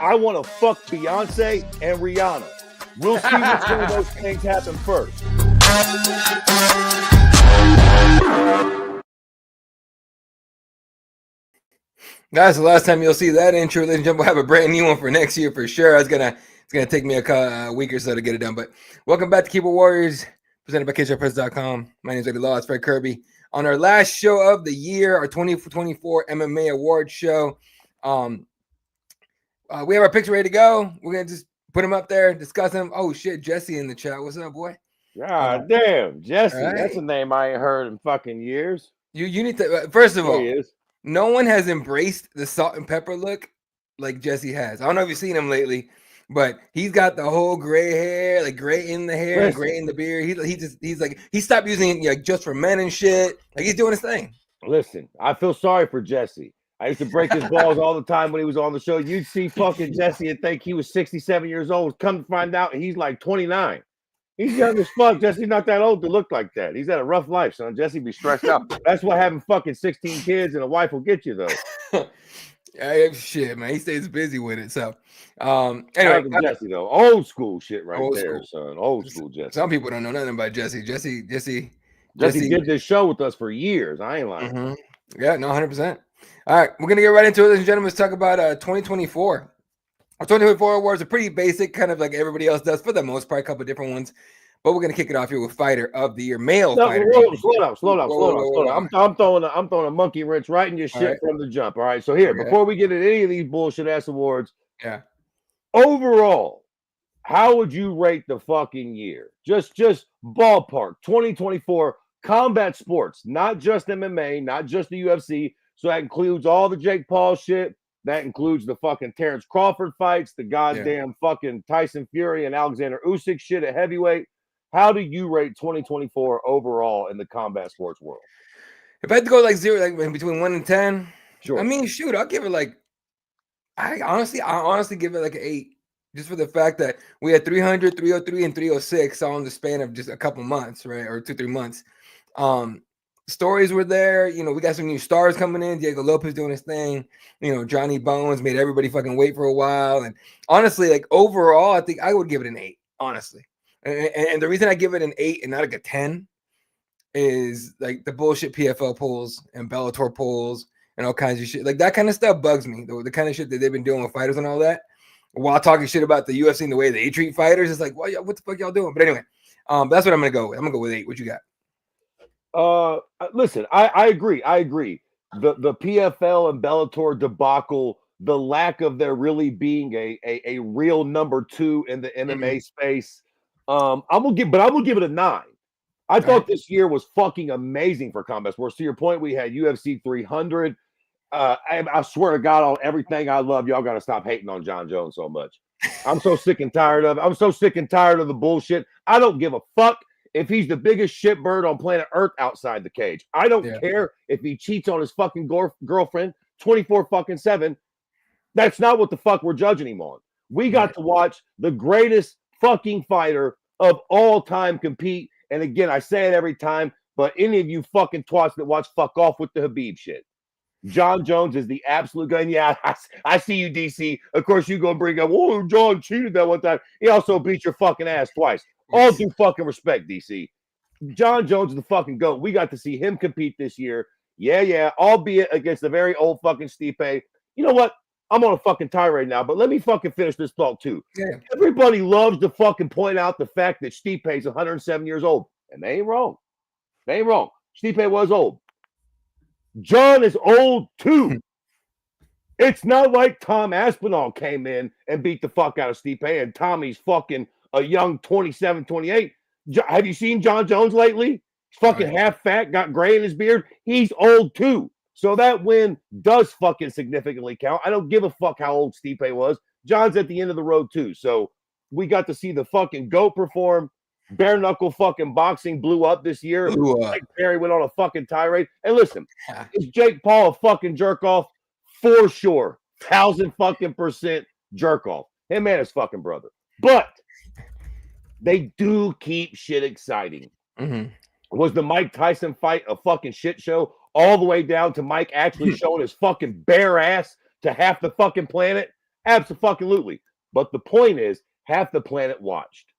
I want to fuck Beyonce and Rihanna. We'll see which one of those things happen first. Guys, the last time you'll see that intro, ladies and gentlemen, we'll have a brand new one for next year for sure. It's gonna take me a week or so to get it done. But welcome back to Keyboard Warriors, presented by CageSide.com. My name is Eddie Law. It's Fred Kirby. On our last show of the year, our 2024 MMA Awards show, we have our picks ready to go. We're gonna just put them up there, discuss them. Oh shit, Jesse in the chat. What's up, boy? God damn, Jesse. Right. That's a name I ain't heard in fucking years. You need to first of all. He is. No one has embraced the salt and pepper look like Jesse has. I don't know if you've seen him lately, but he's got the whole gray hair, like gray in the hair, Listen. gray in the beard. He stopped using it like just for men and shit. Like he's doing his thing. Listen, I feel sorry for Jesse. I used to break his balls all the time when he was on the show. You'd see fucking Jesse and think he was 67 years old. Come to find out, he's like 29. He's young as fuck. Jesse's not that old to look like that. He's had a rough life, son. Jesse be stressed out. That's what having fucking 16 kids and a wife will get you, though. Shit, man. He stays busy with it. So, anyway, Jesse though, old school shit right old there, school. son. Old school Jesse. Some people don't know nothing about Jesse. Jesse did this show with us for years. I ain't lying. Mm-hmm. Yeah, no, 100%. All right, we're gonna get right into it, ladies and gentlemen. Let's talk about 2024. Our 2024 awards are pretty basic, kind of like everybody else does for the most part, a couple of different ones. But we're gonna kick it off here with Fighter of the Year, male fighter. Slow down. I'm throwing a monkey wrench right in your shit from the jump. All right. So here, before we get into any of these bullshit ass awards, overall, how would you rate the fucking year? Just ballpark 2024 combat sports, not just MMA, not just the UFC. So that includes all the Jake Paul shit. That includes the fucking Terrence Crawford fights, the goddamn fucking Tyson Fury and Alexander Usyk shit at heavyweight. How do you rate 2024 overall in the combat sports world? If I had to go like 0, like between 1 and 10, sure. I mean, shoot, I'll give it like I honestly give it like an 8, just for the fact that we had 300, 303, and 306 all in the span of just a couple months, right, or 2-3 months. Stories were there. You know, we got some new stars coming in. Diego Lopez doing his thing. You know, Johnny Bones made everybody fucking wait for a while. And honestly, like overall, I think I would give it an 8, honestly. And the reason I give it an 8 and not like a 10 is like the bullshit PFL polls and Bellator polls and all kinds of shit. Like that kind of stuff bugs me. The kind of shit that they've been doing with fighters and all that, while talking shit about the UFC and the way they treat fighters. It's like, what the fuck y'all doing? But anyway, that's what I'm gonna go with. I'm gonna go with 8. What you got? Listen, I agree. The PFL and Bellator debacle, the lack of there really being a real number 2 in the MMA space. I'm gonna give it a 9. I thought this year was fucking amazing for combat sports. To your point, we had UFC 300. I swear to God, on everything I love, y'all got to stop hating on John Jones so much. I'm so sick and tired of it. I'm so sick and tired of the bullshit. I don't give a fuck if he's the biggest shitbird on planet Earth outside the cage. I don't care if he cheats on his fucking girlfriend 24/7. That's not what the fuck we're judging him on. We got to watch the greatest fucking fighter of all time compete. And again, I say it every time, but any of you fucking twats that watch fuck off with the Habib shit. John Jones is the absolute guy. Yeah, I see you, DC. Of course, you go bring up, oh, John cheated that one time. He also beat your fucking ass twice. All due fucking respect, DC. John Jones is the fucking GOAT. We got to see him compete this year. Yeah, albeit against the very old fucking Stipe. You know what? I'm on a fucking tirade now, but let me fucking finish this thought too. Yeah. Everybody loves to fucking point out the fact that Stipe is 107 years old. And they ain't wrong. Stipe was old. John is old too. It's not like Tom Aspinall came in and beat the fuck out of Stipe and Tommy's fucking a young 27, 28. Have you seen John Jones lately? He's fucking half fat, got gray in his beard. He's old too. So that win does fucking significantly count. I don't give a fuck how old Stipe was. John's at the end of the road too. So we got to see the fucking GOAT perform. Bare knuckle fucking boxing blew up this year. Mike Perry went on a fucking tirade. And listen, is Jake Paul a fucking jerk off? For sure. 1,000 fucking % jerk off. Him and his fucking brother. But they do keep shit exciting. Was the Mike Tyson fight a fucking shit show? All the way down to Mike actually showing his fucking bare ass to half the fucking planet? Absolutely. But the point is, half the planet watched.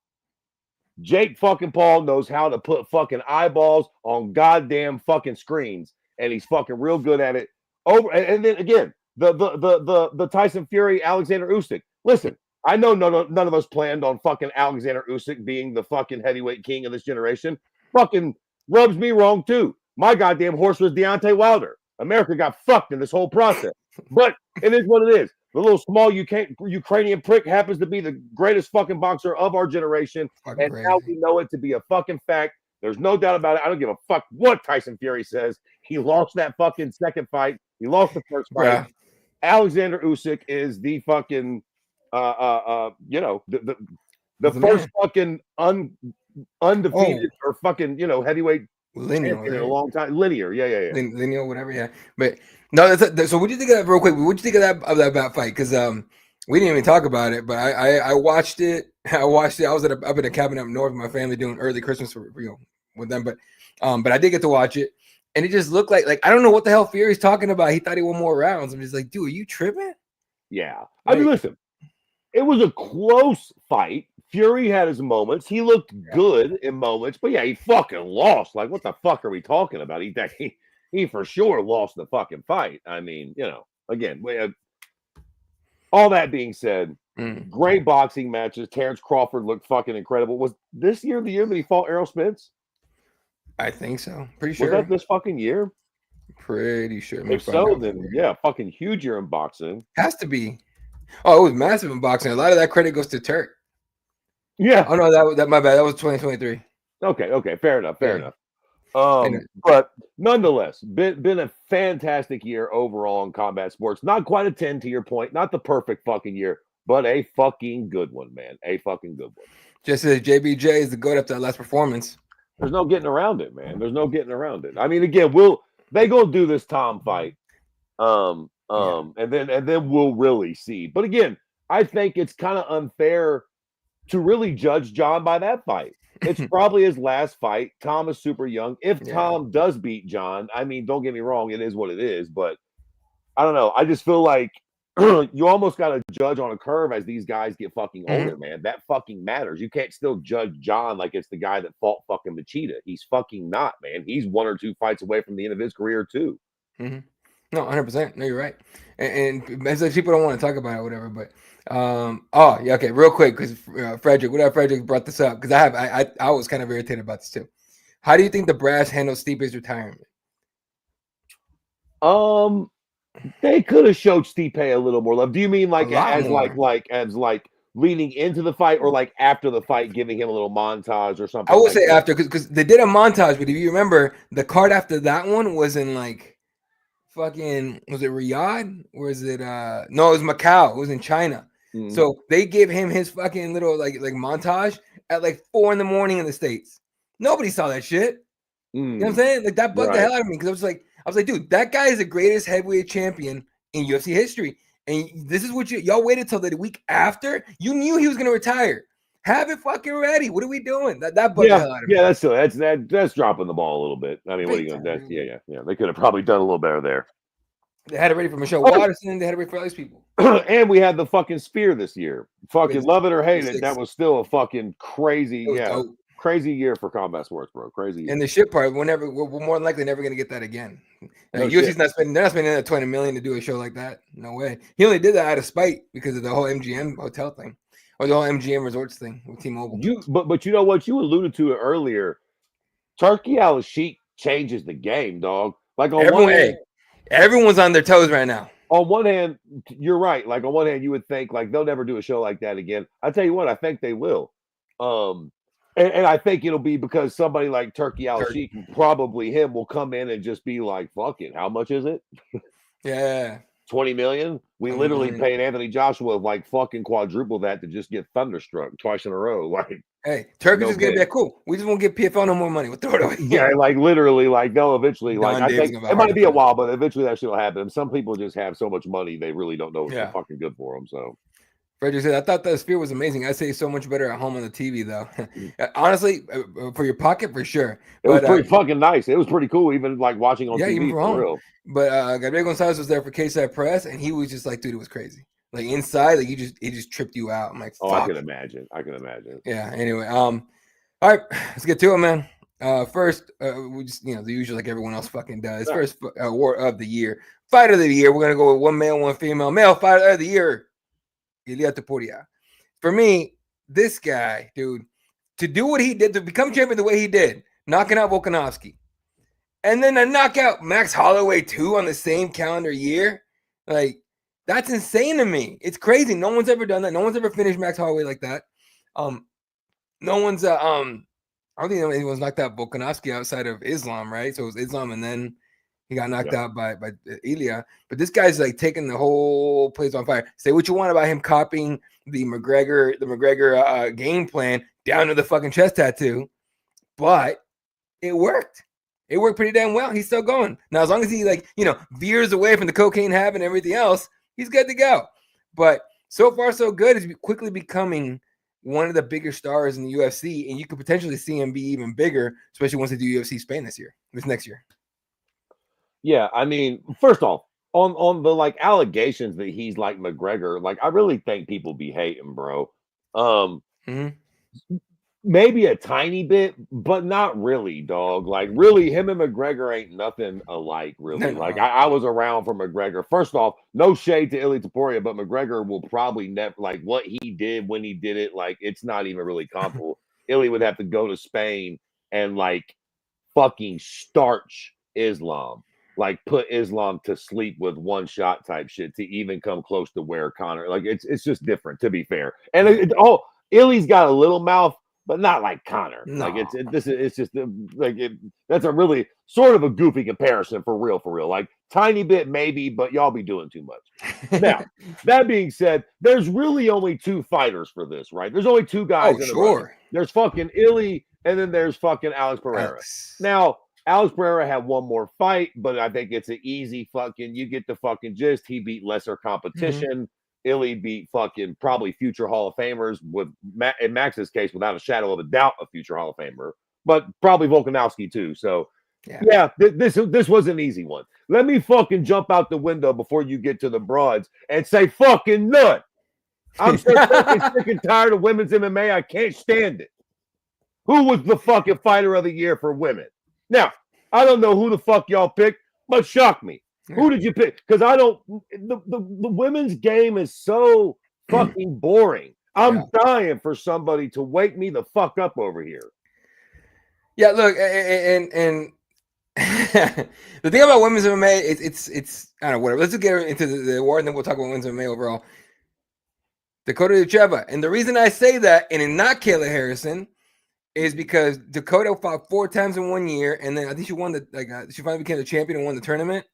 Jake fucking Paul knows how to put fucking eyeballs on goddamn fucking screens, and he's fucking real good at it. And then again, the Tyson Fury Alexander Usyk. Listen, I know none of us planned on fucking Alexander Usyk being the fucking heavyweight king of this generation. Fucking rubs me wrong too. My goddamn horse was Deontay Wilder. America got fucked in this whole process, but it is what it is. The little small Ukrainian prick happens to be the greatest fucking boxer of our generation, and now we know it to be a fucking fact. There's no doubt about it. I don't give a fuck what Tyson Fury says. He lost that fucking second fight. He lost the first fight. Yeah. Alexander Usyk is the fucking, the first fucking undefeated or fucking, heavyweight linear in a long time. Linear, yeah. Linear, whatever, yeah. But no, so what do you think of that real quick? What do you think of that fight? Because we didn't even talk about it, but I watched it. I was up in a cabin up north with my family doing early Christmas with them, but I did get to watch it, and it just looked like I don't know what the hell Fury's talking about. He thought he won more rounds. I'm just like, dude, are you tripping? Yeah, I mean, listen, it was a close fight. Fury had his moments. He looked good in moments, but yeah, he fucking lost. Like, what the fuck are we talking about? He for sure lost the fucking fight. I mean, again, all that being said, great boxing matches. Terrence Crawford looked fucking incredible. Was this year the year that he fought Errol Spence? I think so. Pretty sure. Was that this fucking year? Pretty sure. If so, then yeah, fucking huge year in boxing. Has to be. Oh, it was massive in boxing. A lot of that credit goes to Turk. Yeah. Oh no, that my bad. That was 2023. Okay, fair enough. But nonetheless, been a fantastic year overall in combat sports. Not quite a 10 to your point, not the perfect fucking year, but a fucking good one, man. A fucking good one. Just as JBJ is the GOAT after that last performance. There's no getting around it, man. There's no getting around it. I mean, again, they gonna do this Tom fight. And then we'll really see. But again, I think it's kind of unfair to really judge John by that fight. It's probably his last fight. Tom is super young. If Tom does beat John, I mean, don't get me wrong, it is what it is. But I don't know. I just feel like you almost got to judge on a curve as these guys get fucking older, man. That fucking matters. You can't still judge John like it's the guy that fought fucking Machida. He's fucking not, man. He's 1 or 2 fights away from the end of his career, too. No, 100%. No, you're right. And as people don't want to talk about it or whatever, but okay, real quick, because Frederick brought this up, because I was kind of irritated about this too. How do you think the brass handled Stipe's retirement? They could have showed Stipe a little more love. Do you mean like as leading into the fight, or like after the fight, giving him a little montage or something? I would say after, because they did a montage, but if you remember, the card after that one was in like fucking, was it Riyadh? Or is it no, it was Macau. It was in China. So they gave him his fucking little like montage at like 4 a.m. in the States. Nobody saw that shit. You know what I'm saying? Like, that bugged the hell out of me, because I was like, dude, that guy is the greatest heavyweight champion in UFC history. And this is what y'all waited till the week after. You knew he was gonna retire. Have it fucking ready. What are we doing? That bugged the hell out of me. Yeah, that's dropping the ball a little bit. I mean, what are you gonna do? Yeah. They could have probably done a little better there. They had it ready for Michelle Watterson. They had it ready for all these people. And we had the fucking spear this year. Fucking love it or hate it, that was still a fucking crazy, crazy year for combat sports, bro. Crazy year. And the shit part, we're more than likely never gonna get that again. UFC's not spending. They're not spending that $20 million to do a show like that. No way. He only did that out of spite because of the whole MGM hotel thing, or the whole MGM Resorts thing with T-Mobile. But you know what? You alluded to it earlier. Turkey Al-Sheikh changes the game, dog. Like everyone's on their toes right now. On one hand, you're right. Like, on one hand, you would think like they'll never do a show like that again. I tell you what, I think they will. And I think it'll be because somebody like Turkey Al-Sheikh, probably him, will come in and just be like, fuck it. How much is it? Yeah. 20 million? We literally paid Anthony Joshua like fucking quadruple that to just get thunderstruck twice in a row. Like, hey, Turkey's just gonna be cool. We just won't give PFL no more money. We'll throw it away. Yeah, like literally, like they'll eventually, like, I think it might be a while, but eventually that shit will happen. Some people just have so much money they really don't know what's fucking good for them. So Frederick said, I thought that Sphere was amazing. I say so much better at home on the TV, though. Honestly, for your pocket, for sure. It was pretty fucking nice. It was pretty cool, even like watching on TV. Even for real. But Gabriel Gonzalez was there for Cageside Press, and he was just like, dude, it was crazy. Like inside, like it just tripped you out. I'm like, Oh, fuck. I can imagine. Yeah. Anyway, all right, let's get to it, man. First, we just the usual like everyone else fucking does. Right. First war of the year, fight of the year. We're gonna go with one male, one female. Male fighter of the year, Ilia Topuria. For me, this guy, dude, to do what he did, to become champion the way he did, knocking out Volkanovski, and then to knock out Max Holloway too on the same calendar year, like that's insane to me. It's crazy. No one's ever done that. No one's ever finished Max Holloway like that. No one's I don't think anyone's knocked out Volkanovski outside of Islam, right? So it was Islam, and then he got knocked out by Ilia. But this guy's like taking the whole place on fire. Say what you want about him copying the McGregor game plan down to the fucking chest tattoo, but it worked. It worked pretty damn well. He's still going. Now, as long as he veers away from the cocaine habit and everything else, he's good to go. But so far, so good. He's quickly becoming one of the bigger stars in the UFC, and you could potentially see him be even bigger, especially once they do UFC Spain this next year. Yeah, I mean, first off, on the like allegations that he's like McGregor, like I really think people be hating, bro. Maybe a tiny bit, but not really, dog. Like, really, him and McGregor ain't nothing alike, really. No. Like, I was around for McGregor. First off, no shade to Ilia Topuria, but McGregor will probably never, like, what he did when he did it, like, it's not even really comparable. Ilia would have to go to Spain and, like, fucking starch Islam. Like, put Islam to sleep with one shot type shit to even come close to where Conor, like, it's just different, to be fair. And Ili's got a little mouth, but not like Conor. No. Like it's just like that's a really sort of a goofy comparison for real. Like tiny bit maybe, but y'all be doing too much. Now, that being said, there's really only two fighters for this, right? There's only two guys. Oh, sure. There's fucking Ili, and then there's fucking Alex Pereira. Now, Alex Pereira had one more fight, but I think it's an easy fucking, you get the fucking gist. He beat lesser competition. Ili beat fucking probably future Hall of Famers, with in Max's case, without a shadow of a doubt, a future Hall of Famer, but probably Volkanovski too. So yeah, this was an easy one. Let me fucking jump out the window before you get to the broads and say fucking none. I'm so fucking sick and tired of women's MMA. I can't stand it. Who was the fucking fighter of the year for women? Now, I don't know who the fuck y'all picked, but shock me. Who did you pick? Because I don't. The women's game is so fucking boring. I'm dying for somebody to wake me the fuck up over here. Yeah, look, and the thing about women's MMA, it's I don't know, whatever. Let's just get into the award, and then we'll talk about women's MMA overall. Dakota Ducheva, and the reason I say that, and not Kayla Harrison, is because Dakota fought 4 times in 1 year, and then I think she won she finally became the champion and won the tournament.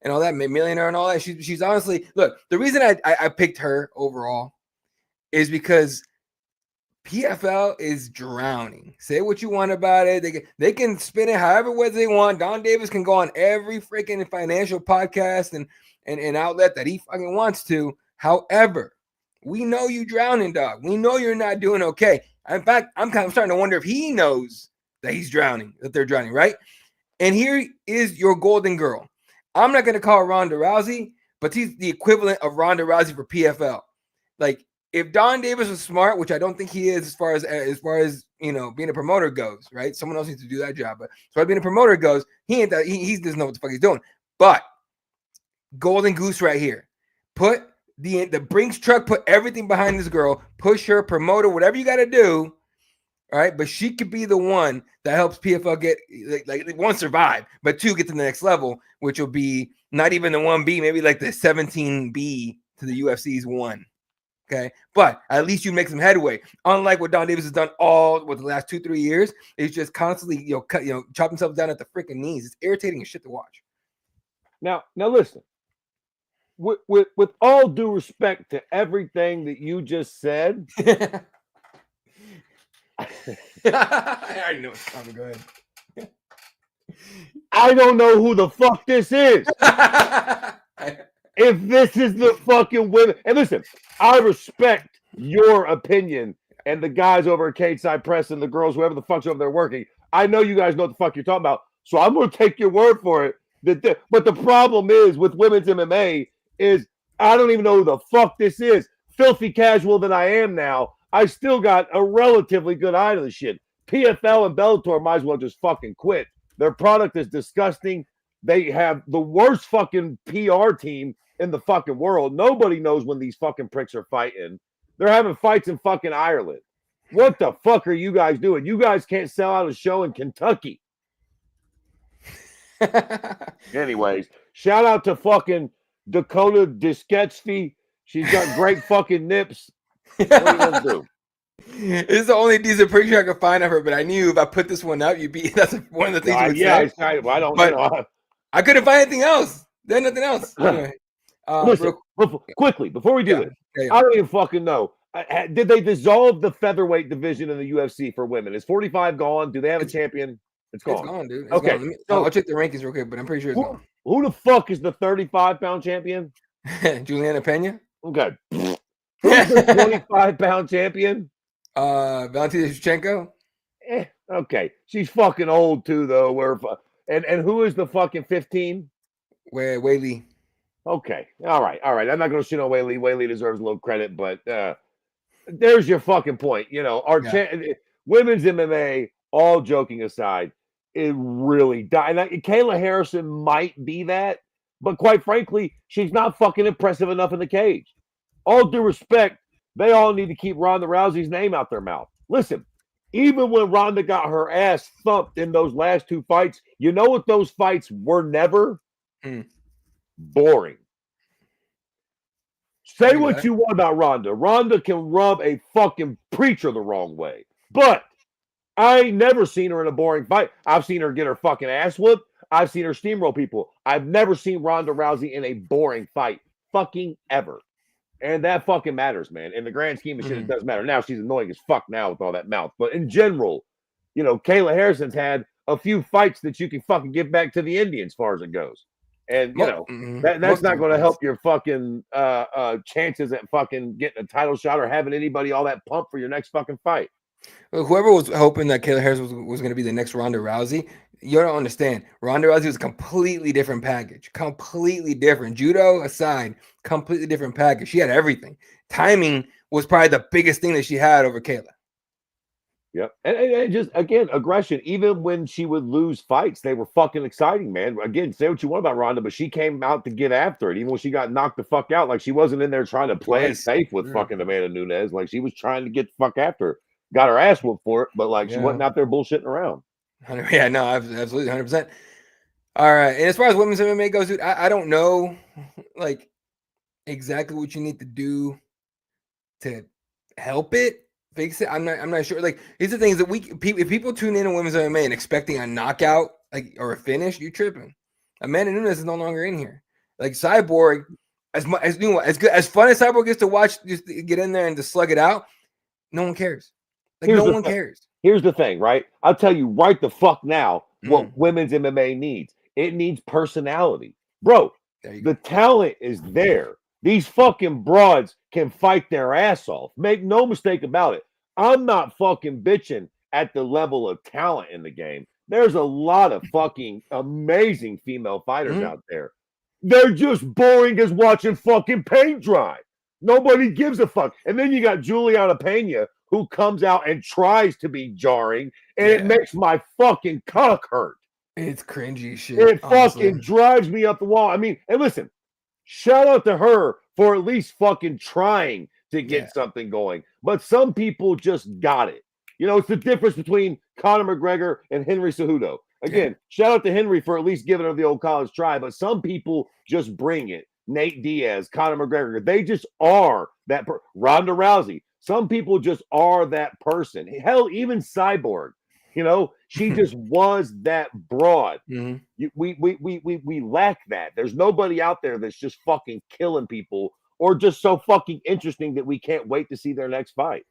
And all that, millionaire and all that. She's honestly, look, the reason I picked her overall is because PFL is drowning. Say what you want about it. They can spin it however way they want. Don Davis can go on every freaking financial podcast and outlet that he fucking wants to. However, we know you drowning, dog. We know you're not doing okay. In fact, I'm kind of starting to wonder if he knows that he's drowning, that they're drowning, right? And here is your golden girl. I'm not going to call her Ronda Rousey, but he's the equivalent of Ronda Rousey for PFL. Like, if Don Davis was smart, which I don't think he is as far as being a promoter goes, right? Someone else needs to do that job. But as far as being a promoter goes, he doesn't know what the fuck he's doing. But golden goose right here. Put the Brinks truck, put everything behind this girl, push her, promote her, whatever you got to do. All right, but she could be the one that helps PFL get like one, survive, but 2, get to the next level, which will be not even the 1B, maybe like the 17B to the UFC's 1. Okay, but at least you make some headway. Unlike what Don Davis has done the last 2-3 years, it's just constantly chop himself down at the freaking knees. It's irritating as shit to watch. Now listen. With all due respect to everything that you just said. I already know what's coming. Go ahead. I don't know who the fuck this is. If this is the fucking women, and listen, I respect your opinion and the guys over at Cageside Press and the girls, whoever the fuck's over there working. I know you guys know what the fuck you're talking about, so I'm going to take your word for it. But the problem is with women's MMA is I don't even know who the fuck this is. Filthy casual that I am now, I still got a relatively good eye to the shit. PFL and Bellator might as well just fucking quit. Their product is disgusting. They have the worst fucking PR team in the fucking world. Nobody knows when these fucking pricks are fighting. They're having fights in fucking Ireland. What the fuck are you guys doing? You guys can't sell out a show in Kentucky. Anyways, shout out to fucking Dakota Disketsky. She's got great fucking nips. What are you gonna do? It's the only decent picture I could find of her, but I knew if I put this one up, you'd be. That's one of the things you would say. I don't know. I couldn't find anything else. There's nothing else. Anyway, listen, quickly before we do this, I don't even fucking know. Did they dissolve the featherweight division in the UFC for women? Is 45 gone? Do they have a champion? It's gone. It's gone, dude. It's okay. Gone. So, I'll check the rankings real quick, but I'm pretty sure it's gone. Who the fuck is the 35-pound champion? Juliana Pena. Okay. Who's the 25-pound champion? Valentina Shevchenko. Okay. She's fucking old too, though. And who is the fucking 15? Weili. Okay. All right. I'm not gonna shit on Weili. Weili deserves a little credit, but there's your fucking point. You know, women's MMA, all joking aside, it really died. Kayla Harrison might be that, but quite frankly, she's not fucking impressive enough in the cage. All due respect, they all need to keep Ronda Rousey's name out their mouth. Listen, even when Ronda got her ass thumped in those last two fights, you know what those fights were never? Boring. Say what you want about Ronda. Ronda can rub a fucking preacher the wrong way. But I ain't never seen her in a boring fight. I've seen her get her fucking ass whooped. I've seen her steamroll people. I've never seen Ronda Rousey in a boring fight. Fucking ever. And that fucking matters, man. In the grand scheme of shit, it doesn't matter. Now she's annoying as fuck now with all that mouth. But in general, you know, Kayla Harrison's had a few fights that you can fucking give back to the Indians as far as it goes. And, you know, that's not going to help your fucking chances at fucking getting a title shot or having anybody all that pumped for your next fucking fight. Well, whoever was hoping that Kayla Harris was going to be the next Ronda Rousey, you don't understand. Ronda Rousey was a completely different package. Completely different. Judo aside, completely different package. She had everything. Timing was probably the biggest thing that she had over Kayla. Yep. And just, again, aggression. Even when she would lose fights, they were fucking exciting, man. Again, say what you want about Ronda, but she came out to get after it. Even when she got knocked the fuck out, like she wasn't in there trying to play it safe with fucking Amanda Nunes. Like she was trying to get the fuck after her. Got her ass whooped for it, but like she wasn't out there bullshitting around. Yeah, no, absolutely, 100%. All right. And as far as women's MMA goes, dude, I don't know like exactly what you need to do to help it. Fix it. I'm not sure. Like, here's the thing: is that if people tune in to women's MMA and expecting a knockout, like, or a finish, you tripping. Amanda Nunes is no longer in here. Like Cyborg, as good as fun as Cyborg gets to watch, just to get in there and to slug it out, no one cares. Like no one cares. Here's the thing, right? I'll tell you right the fuck now what women's MMA needs. It needs personality, bro. The talent is there. These fucking broads can fight their ass off. Make no mistake about it. I'm not fucking bitching at the level of talent in the game. There's a lot of fucking amazing female fighters out there. They're just boring as watching fucking paint dry. Nobody gives a fuck. And then you got Juliana Pena, who comes out and tries to be jarring, and it makes my fucking cock hurt. It's cringy shit. It fucking drives me up the wall. I mean, and listen, shout out to her for at least fucking trying to get something going. But some people just got it. You know, it's the difference between Conor McGregor and Henry Cejudo. Again, shout out to Henry for at least giving her the old college try, but some people just bring it. Nate Diaz, Conor McGregor, they just are that. Ronda Rousey, some people just are that person. Hell, even Cyborg, you know, she just was that broad. We lack that. There's nobody out there that's just fucking killing people or just so fucking interesting that we can't wait to see their next fight.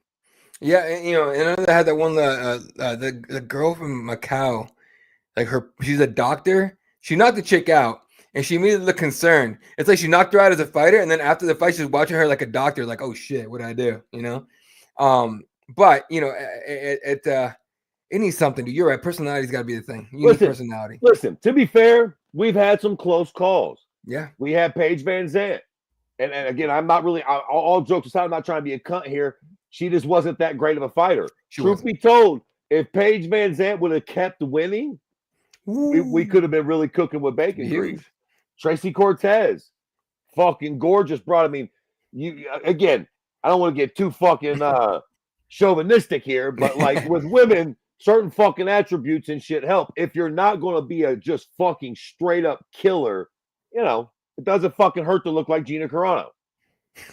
Yeah, and, you know, and I know they had that one, the girl from Macau, like she's a doctor. She knocked the chick out, and she immediately looked concerned. It's like she knocked her out as a fighter, and then after the fight, she's watching her like a doctor, like, oh shit, what did I do? You know? But you know, it needs something. You're right. Personality's got to be the thing. You need personality. Listen, to be fair, we've had some close calls. Yeah. We had Paige Van Zandt. and again, I'm not really all jokes aside, I'm not trying to be a cunt here. She just wasn't that great of a fighter. Truth be told, if Paige Van Zandt would have kept winning, we could have been really cooking with bacon grease. Tracy Cortez, fucking gorgeous, bro. I mean, you again, I don't want to get too fucking chauvinistic here, but like with women, certain fucking attributes and shit help. If you're not going to be a just fucking straight up killer, you know, it doesn't fucking hurt to look like Gina Carano.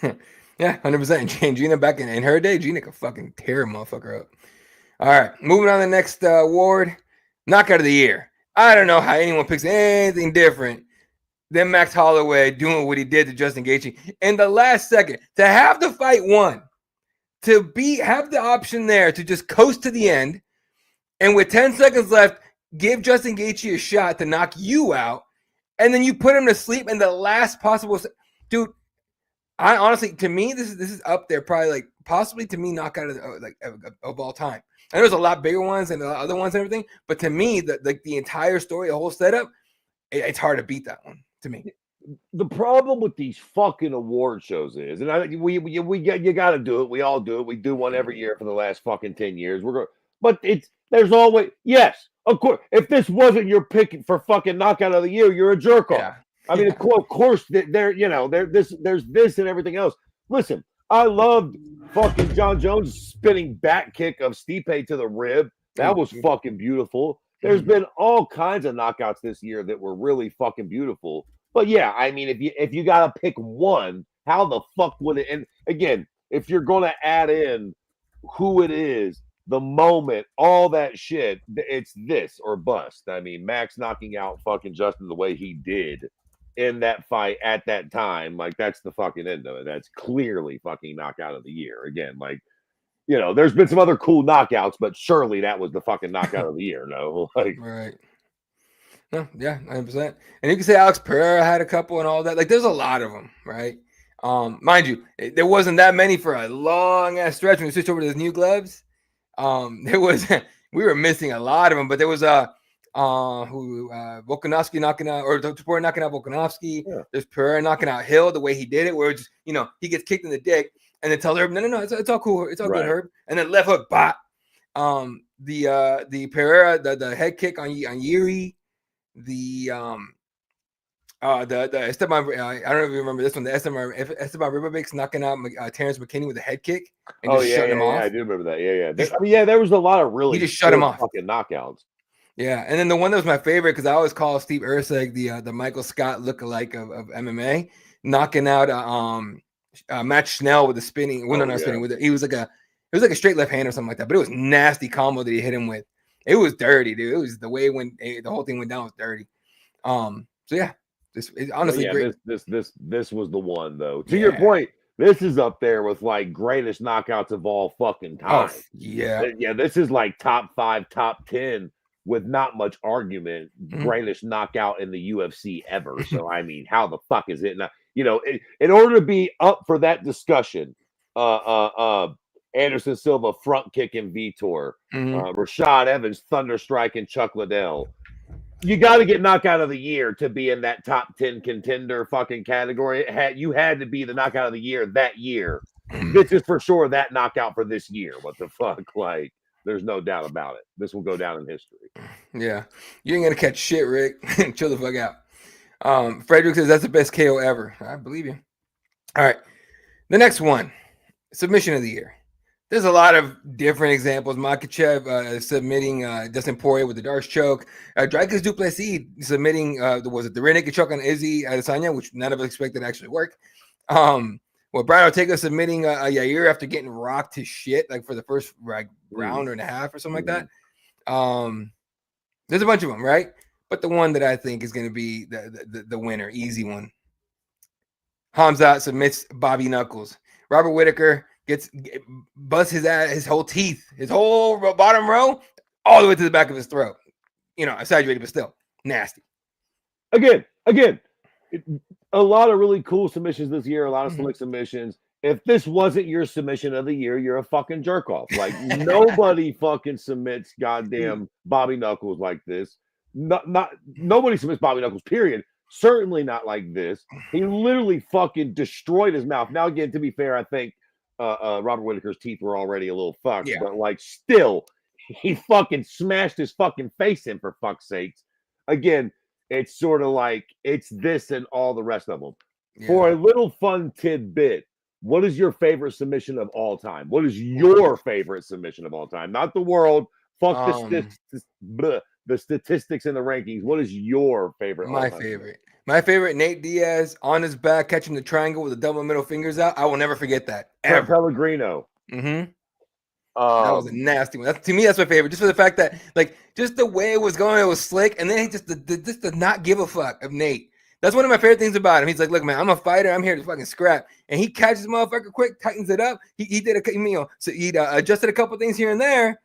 Yeah, 100%. And Gina back in her day, Gina could fucking tear a motherfucker up. All right, moving on to the next award, knockout of the year. I don't know how anyone picks anything different than Max Holloway doing what he did to Justin Gaethje in the last second to have the fight won, to have the option there to just coast to the end, and with 10 seconds left, give Justin Gaethje a shot to knock you out, and then you put him to sleep in the last possible. Dude, I honestly, to me, this is up there, probably like possibly to me knockout of all time. I know there's a lot bigger ones and other ones and everything, but to me, the entire story, the whole setup, it's hard to beat that one. To me, the problem with these fucking award shows is, and you got to do it. We all do it. We do one every year for the last fucking 10 years. But there's always, yes, of course. If this wasn't your pick for fucking knockout of the year, you're a jerk off. Yeah. I mean, of course, there's this and everything else. Listen, I loved fucking John Jones' spinning back kick of Stipe to the rib. That was fucking beautiful. There's been all kinds of knockouts this year that were really fucking beautiful. But yeah, I mean, if you got to pick one, how the fuck would it? And again, if you're going to add in who it is, the moment, all that shit, it's this or bust. I mean, Max knocking out fucking Justin the way he did in that fight at that time, like that's the fucking end of it. That's clearly fucking knockout of the year. Again, like, you know, there's been some other cool knockouts, but surely that was the fucking knockout of the year. No, like, right? No, yeah, 100%. And you can say Alex Pereira had a couple and all that. Like, there's a lot of them, right? Mind you, there wasn't that many for a long ass stretch when we switched over to those new gloves. There was we were missing a lot of them, but there was Volkanovski knocking out, or Topuria knocking out Volkanovski. Yeah. There's Pereira knocking out Hill the way he did it, where it's just, you know, he gets kicked in the dick and then tells Herb, no, it's all cool, it's all good, Herb. And then left hook, bop. The Pereira, the head kick on Yuri, the Esteban, I don't know if you remember this one, the Esteban Ribovics knocking out Terrence McKinney with a head kick and just shutting him off. Yeah, I do remember that. Yeah. There was a lot of really he just shut him off fucking knockouts. Yeah, and then the one that was my favorite, because I always call Steve Erceg the Michael Scott lookalike of MMA, knocking out Matt Schnell with the spinning. Well, not spinning with it. It was like a straight left hand or something like that, but it was nasty combo that he hit him with. It was dirty, dude. It was the way the whole thing went down was dirty. So yeah, honestly great. This was the one though. To your point, this is up there with like greatest knockouts of all fucking time. Oh, yeah. This is like top 5, top 10. With not much argument, greatest knockout in the UFC ever. So, I mean, how the fuck is it? Now, you know, in order to be up for that discussion, Anderson Silva front kicking Vitor, Rashad Evans thunder striking Chuck Liddell. You got to get knockout of the year to be in that top 10 contender fucking category. You had to be the knockout of the year that year. This is for sure that knockout for this year. What the fuck, like. There's no doubt about it. This will go down in history. Yeah. You ain't going to catch shit, Rick. Chill the fuck out. Frederick says that's the best KO ever. I believe you. All right. The next one, submission of the year. There's a lot of different examples. Makachev submitting Dustin Poirier with the Darce choke. Dricus du Plessis submitting, the rear naked choke on Izzy Adesanya, which none of us expected to actually work. Brian Ortega submitting Yair after getting rocked to shit, like for the first round and a half or something like that. There's a bunch of them, right? But the one that I think is going to be the winner, easy one. Hamzat submits Bobby Knuckles. Robert Whittaker busts his whole teeth, his whole bottom row, all the way to the back of his throat. You know, exaggerated, but still nasty. Again. A lot of really cool submissions this year, a lot of slick submissions. If this wasn't your submission of the year, you're a fucking jerk off. Like nobody fucking submits goddamn Bobby Knuckles like this. Nobody submits Bobby Knuckles, period. Certainly not like this. He literally fucking destroyed his mouth. Now, again, to be fair, I think Robert Whittaker's teeth were already a little fucked, Yeah. but like still, he fucking smashed his fucking face in, for fuck's sakes. Again, it's sort of like it's this and all the rest of them. Yeah. For a little fun tidbit, what is your favorite submission of all time? What is your favorite submission of all time? Not the world. Fuck the statistics and the rankings. What is your favorite? My favorite, Nate Diaz on his back catching the triangle with the double middle fingers out. I will never forget that. Ever. Pellegrino. Mm-hmm. That was a nasty one. To me, that's my favorite. Just for the fact that, like, just the way it was going, it was slick, and then he just did not give a fuck of Nate. That's one of my favorite things about him. He's like, look, man, I'm a fighter. I'm here to fucking scrap. And he catches the motherfucker quick, tightens it up. He did so he adjusted a couple things here and there.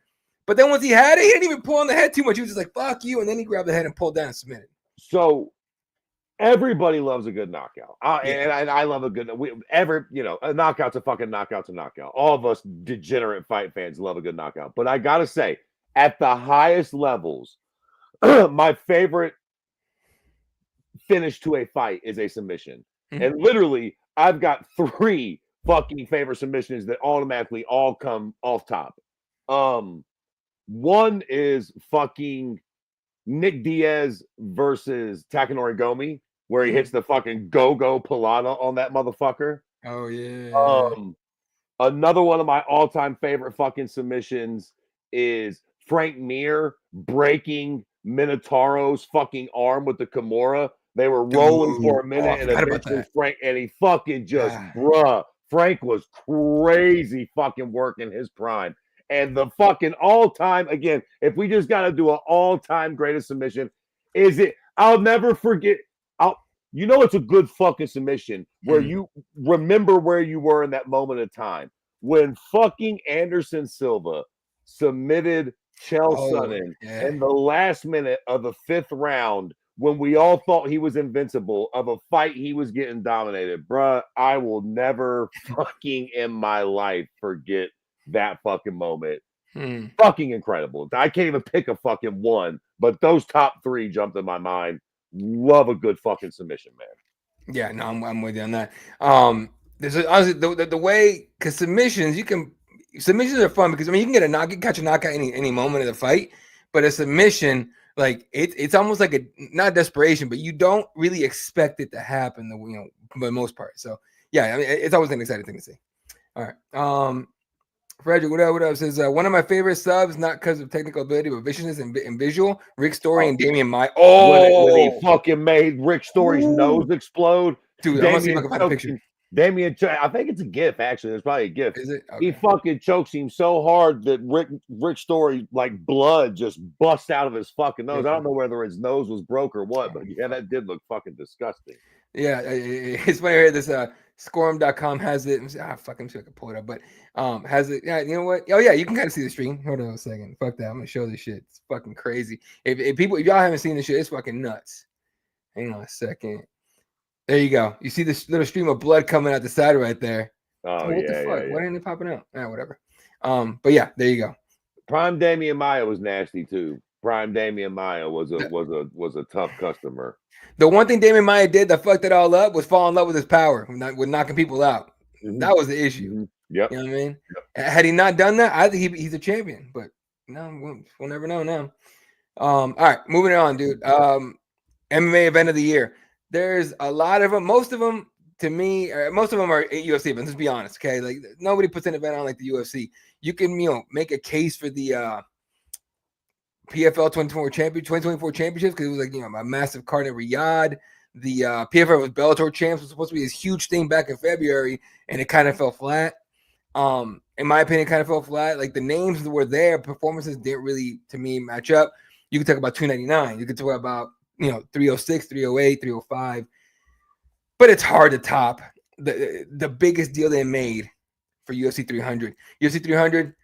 But then once he had it, he didn't even pull on the head too much. He was just like, fuck you. And then he grabbed the head and pulled down and submitted. So everybody loves a good knockout. And I love a good, a knockout's a fucking knockout's a knockout. All of us degenerate fight fans love a good knockout. But I got to say, at the highest levels, my favorite finish to a fight is a submission. Mm-hmm. And literally, I've got 3 fucking favorite submissions that automatically all come off top. One is fucking Nick Diaz versus Takanori Gomi, where he hits the fucking go-go Pilata on that motherfucker. Oh, yeah. Another one of my all-time favorite fucking submissions is Frank Mir breaking Minotauro's fucking arm with the Kimura. They were rolling for a minute, and eventually Frank, and he fucking just, Frank was crazy fucking working his prime. And the fucking all-time, again, if we just got to do an all-time greatest submission, I'll never forget. It's a good fucking submission where you remember where you were in that moment of time. When fucking Anderson Silva submitted Chael Sonnen in the last minute of the 5th round, when we all thought he was invincible of a fight he was getting dominated. Bruh, I will never fucking in my life forget that fucking moment. Fucking incredible. I can't even pick a fucking one, but those top 3 jumped in my mind. Love a good fucking submission, man. Yeah, no, I'm with you on that. There's honestly the way, because submissions are fun because you can catch a knockout any moment of the fight, but a submission, like it's almost like a not desperation, but you don't really expect it to happen, for the most part. So yeah, I mean, it's always an exciting thing to see. All right. Frederick, what up? Says one of my favorite subs, not because of technical ability, but viciousness and visual. Rick Story and Damian-Maya. When he fucking made Rick Story's nose explode, dude. I'm gonna see if I can find a picture. I think it's a GIF. Actually, there's probably a GIF. Is it? Okay. He fucking chokes him so hard that Rick Story, like blood, just busts out of his fucking nose. I don't know whether his nose was broke or what, but yeah, that did look fucking disgusting. Yeah, it's funny here. This Scorum.com has it. Fucking see if I can pull it up, but has it. Yeah, you know what? Oh yeah, you can kind of see the stream. Hold on a second. Fuck that. I'm gonna show this shit. It's fucking crazy. If y'all haven't seen this shit, it's fucking nuts. Hang on a second. There you go. You see this little stream of blood coming out the side right there. Oh, what the fuck? Why didn't it popping out? Whatever. But yeah, there you go. Prime Damian-Maya was nasty too. Prime Damian-Maya was a tough customer. The one thing Damian-Maya did that fucked it all up was fall in love with his power, with knocking people out. Mm-hmm. That was the issue. Mm-hmm. Yep. You know what I mean? Yep. Had he not done that, I think he's a champion. But no, we'll never know now. All right, moving on, dude. MMA event of the year. There's a lot of them. Most of them, to me, most of them are UFC events. Let's be honest, okay? Like nobody puts an event on like the UFC. You can, make a case for the PFL 2024 championships because it was like a massive card in Riyadh. The PFL with Bellator champs was supposed to be this huge thing back in February, and it kind of fell flat. In my opinion, kind of fell flat. Like the names were there, performances didn't really, to me, match up. You could talk about 299. You could talk about 306, 308, 305. But it's hard to top the biggest deal they made for UFC 300. UFC 300,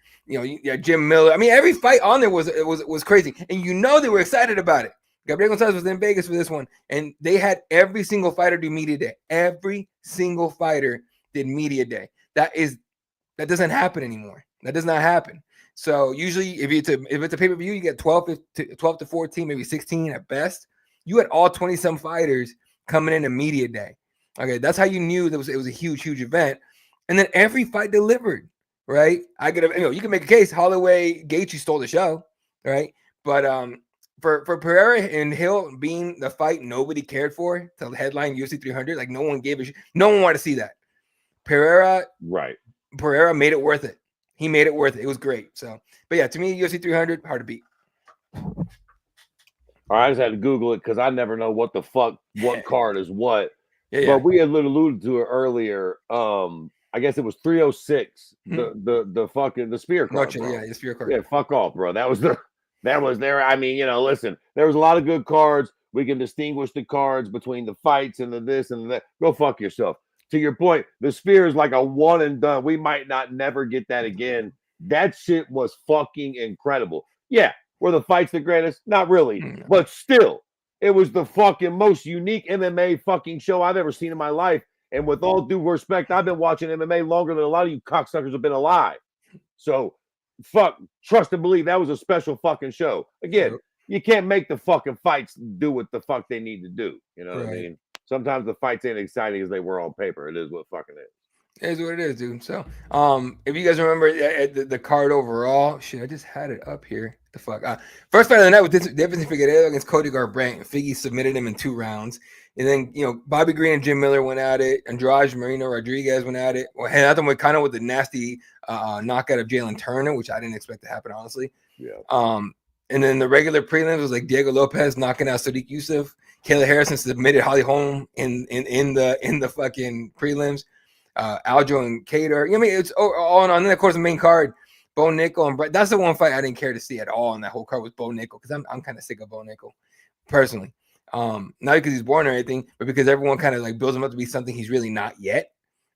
Jim Miller. I mean, every fight on there was crazy. And they were excited about it. Gabriel Gonzalez was in Vegas for this one. And they had every single fighter do media day. Every single fighter did media day. That doesn't happen anymore. That does not happen. So usually if it's a pay-per-view, you get 12 to 14, maybe 16 at best. You had all 20-some fighters coming in a media day. Okay, that's how you knew it was a huge event. And then every fight delivered, right? You can make a case Holloway Gaethje stole the show, right? But for Pereira and Hill being the fight nobody cared for to headline UFC 300, like no one gave a shit. No one wanted to see that. Pereira made it worth it. He made it worth it. It was great. So, but yeah, to me, UFC 300 hard to beat. All right, I just had to Google it because I never know what the fuck what card is what. Yeah. But we had alluded to it earlier. I guess it was 306. The fucking the spear card. Yeah, the spear card. Yeah, fuck off, bro. That was there. I mean, listen, there was a lot of good cards. We can distinguish the cards between the fights and the this and that. Go fuck yourself. To your point, the spear is like a one and done. We might not never get that again. That shit was fucking incredible. Yeah. Were the fights the greatest? Not really. But still, it was the fucking most unique MMA fucking show I've ever seen in my life. And with all due respect, I've been watching MMA longer than a lot of you cocksuckers have been alive. So, trust and believe that was a special fucking show. Again, you can't make the fucking fights do what the fuck they need to do. You know what I mean? Sometimes the fights ain't exciting as they were on paper. It is what fucking is. It is what it is, dude. So, if you guys remember the card overall, shit, I just had it up here. The fuck. First fight of the night with Davidson Figueiredo against Cody Garbrandt. Figgy submitted him in 2 rounds, and then Bobby Green and Jim Miller went at it. Andrade Marino Rodriguez went at it. Well, Nathan went kind of with the nasty knockout of Jalen Turner, which I didn't expect to happen, honestly. Yeah. And then the regular prelims was like Diego Lopez knocking out Sadiq Youssef. Kayla Harrison submitted Holly Holm in the fucking prelims. Aljo and Cater. I mean, it's all in on. And then, of course, the main card, Bo Nickel and Brett. That's the one fight I didn't care to see at all in that whole card was Bo Nickel because I'm kind of sick of Bo Nickel personally. Not because he's born or anything, but because everyone kind of like builds him up to be something he's really not yet,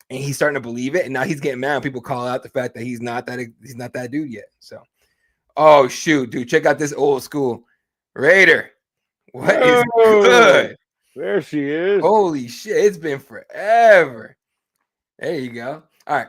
and he's starting to believe it. And now he's getting mad when people call out the fact that he's not that dude yet. So, oh shoot, dude, check out this old school Raider. What is good? There she is. Holy shit, it's been forever. There you go. All right.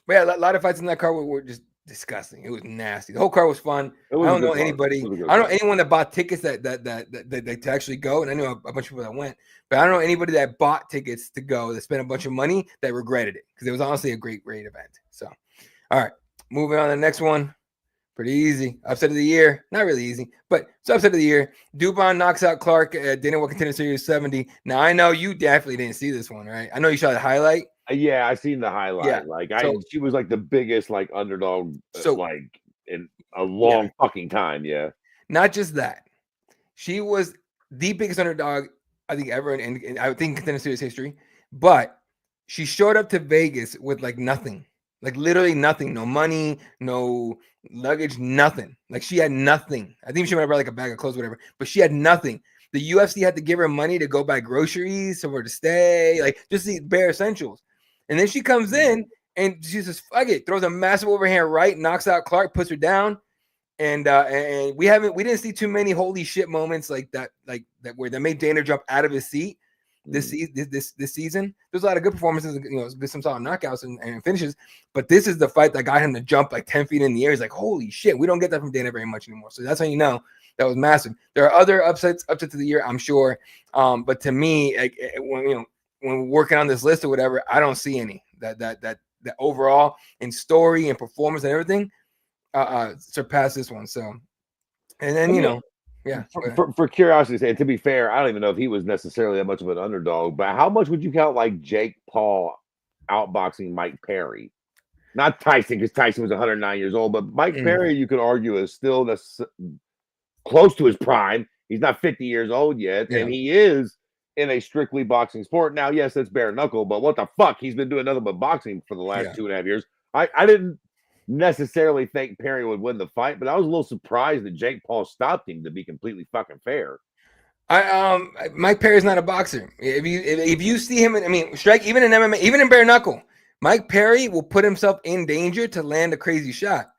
But yeah, a lot of fights in that card were just disgusting. It was nasty. The whole card was fun. I don't know anybody. I don't know anyone that bought tickets that to actually go. And I know a bunch of people that went, but I don't know anybody that bought tickets to go that spent a bunch of money that regretted it because it was honestly a great event. So, all right, moving on to the next one. Pretty easy. Upset of the year. Not really easy, but it's upset of the year. Dubon knocks out Clark at Dana White Contender Series 70. Now, I know you definitely didn't see this one, right? I know you saw the highlight. Yeah, I seen the highlight. Yeah. She was like the biggest underdog in a long fucking time. Yeah. Not just that. She was the biggest underdog I think ever in I think Contender Series history, but she showed up to Vegas with nothing. Like literally nothing, no money, no luggage, nothing. Like she had nothing. I think she might have brought a bag of clothes, whatever, but she had nothing. The UFC had to give her money to go buy groceries, somewhere to stay, just the bare essentials. And then she comes in and she says, fuck it, throws a massive overhand right, knocks out Clark, puts her down. And we didn't see too many holy shit moments like that where that made Dana jump out of his seat. This season, there's a lot of good performances, some solid knockouts and finishes, but this is the fight that got him to jump 10 feet in the air. He's like, holy ship, we don't get that from Dana very much anymore. So that's how you know that was massive. There are other upsets of the year, I'm sure, but to me, when we're working on this list or whatever, I don't see any that overall in story and performance and everything surpass this one. So, and then yeah. For curiosity's sake, to be fair, I don't even know if he was necessarily that much of an underdog, but how much would you count Jake Paul outboxing Mike Perry? Not Tyson, because Tyson was 109 years old, but Mike Perry, you could argue, is still close to his prime. He's not 50 years old yet, and he is in a strictly boxing sport. Now, yes, it's bare knuckle, but what the fuck? He's been doing nothing but boxing for the last 2.5 years. I didn't necessarily think Perry would win the fight, but I was a little surprised that Jake Paul stopped him, to be completely fucking fair. Mike Perry's not a boxer. If you see him, strike even in MMA, even in bare knuckle, Mike Perry will put himself in danger to land a crazy shot.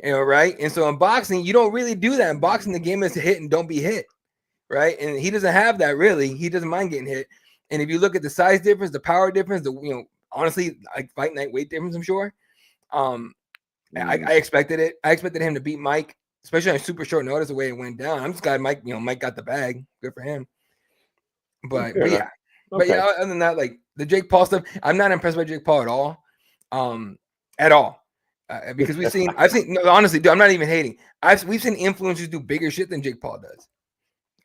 Right? And so in boxing, you don't really do that. In boxing, the game is to hit and don't be hit. Right? And he doesn't have that really. He doesn't mind getting hit. And if you look at the size difference, the power difference, honestly, fight night weight difference, I'm sure. I expected it. I expected him to beat Mike, especially on super short notice the way it went down. I'm just glad Mike got the bag. Good for him. But Fair enough. yeah. But Okay. yeah, other than that, like the Jake Paul stuff, I'm not impressed by Jake Paul at all. At all. Because I've seen, no, honestly, dude, I'm not even hating. We've seen influencers do bigger shit than Jake Paul does.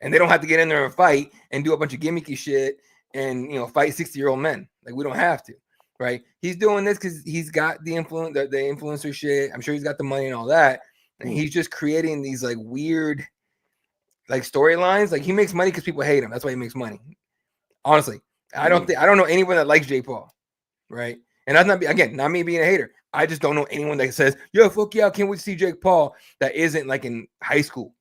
And they don't have to get in there and fight and do a bunch of gimmicky shit and, fight 60-year-old men. Like, we don't have to, right? He's doing this because he's got the influencer shit. I'm sure he's got the money and all that. And he's just creating these like weird like storylines. Like, he makes money because people hate him. That's why he makes money. Honestly, I don't know anyone that likes Jake Paul, right? And that's not me being a hater. I just don't know anyone that says, yo, fuck yeah, I can't wait to see Jake Paul that isn't like in high school.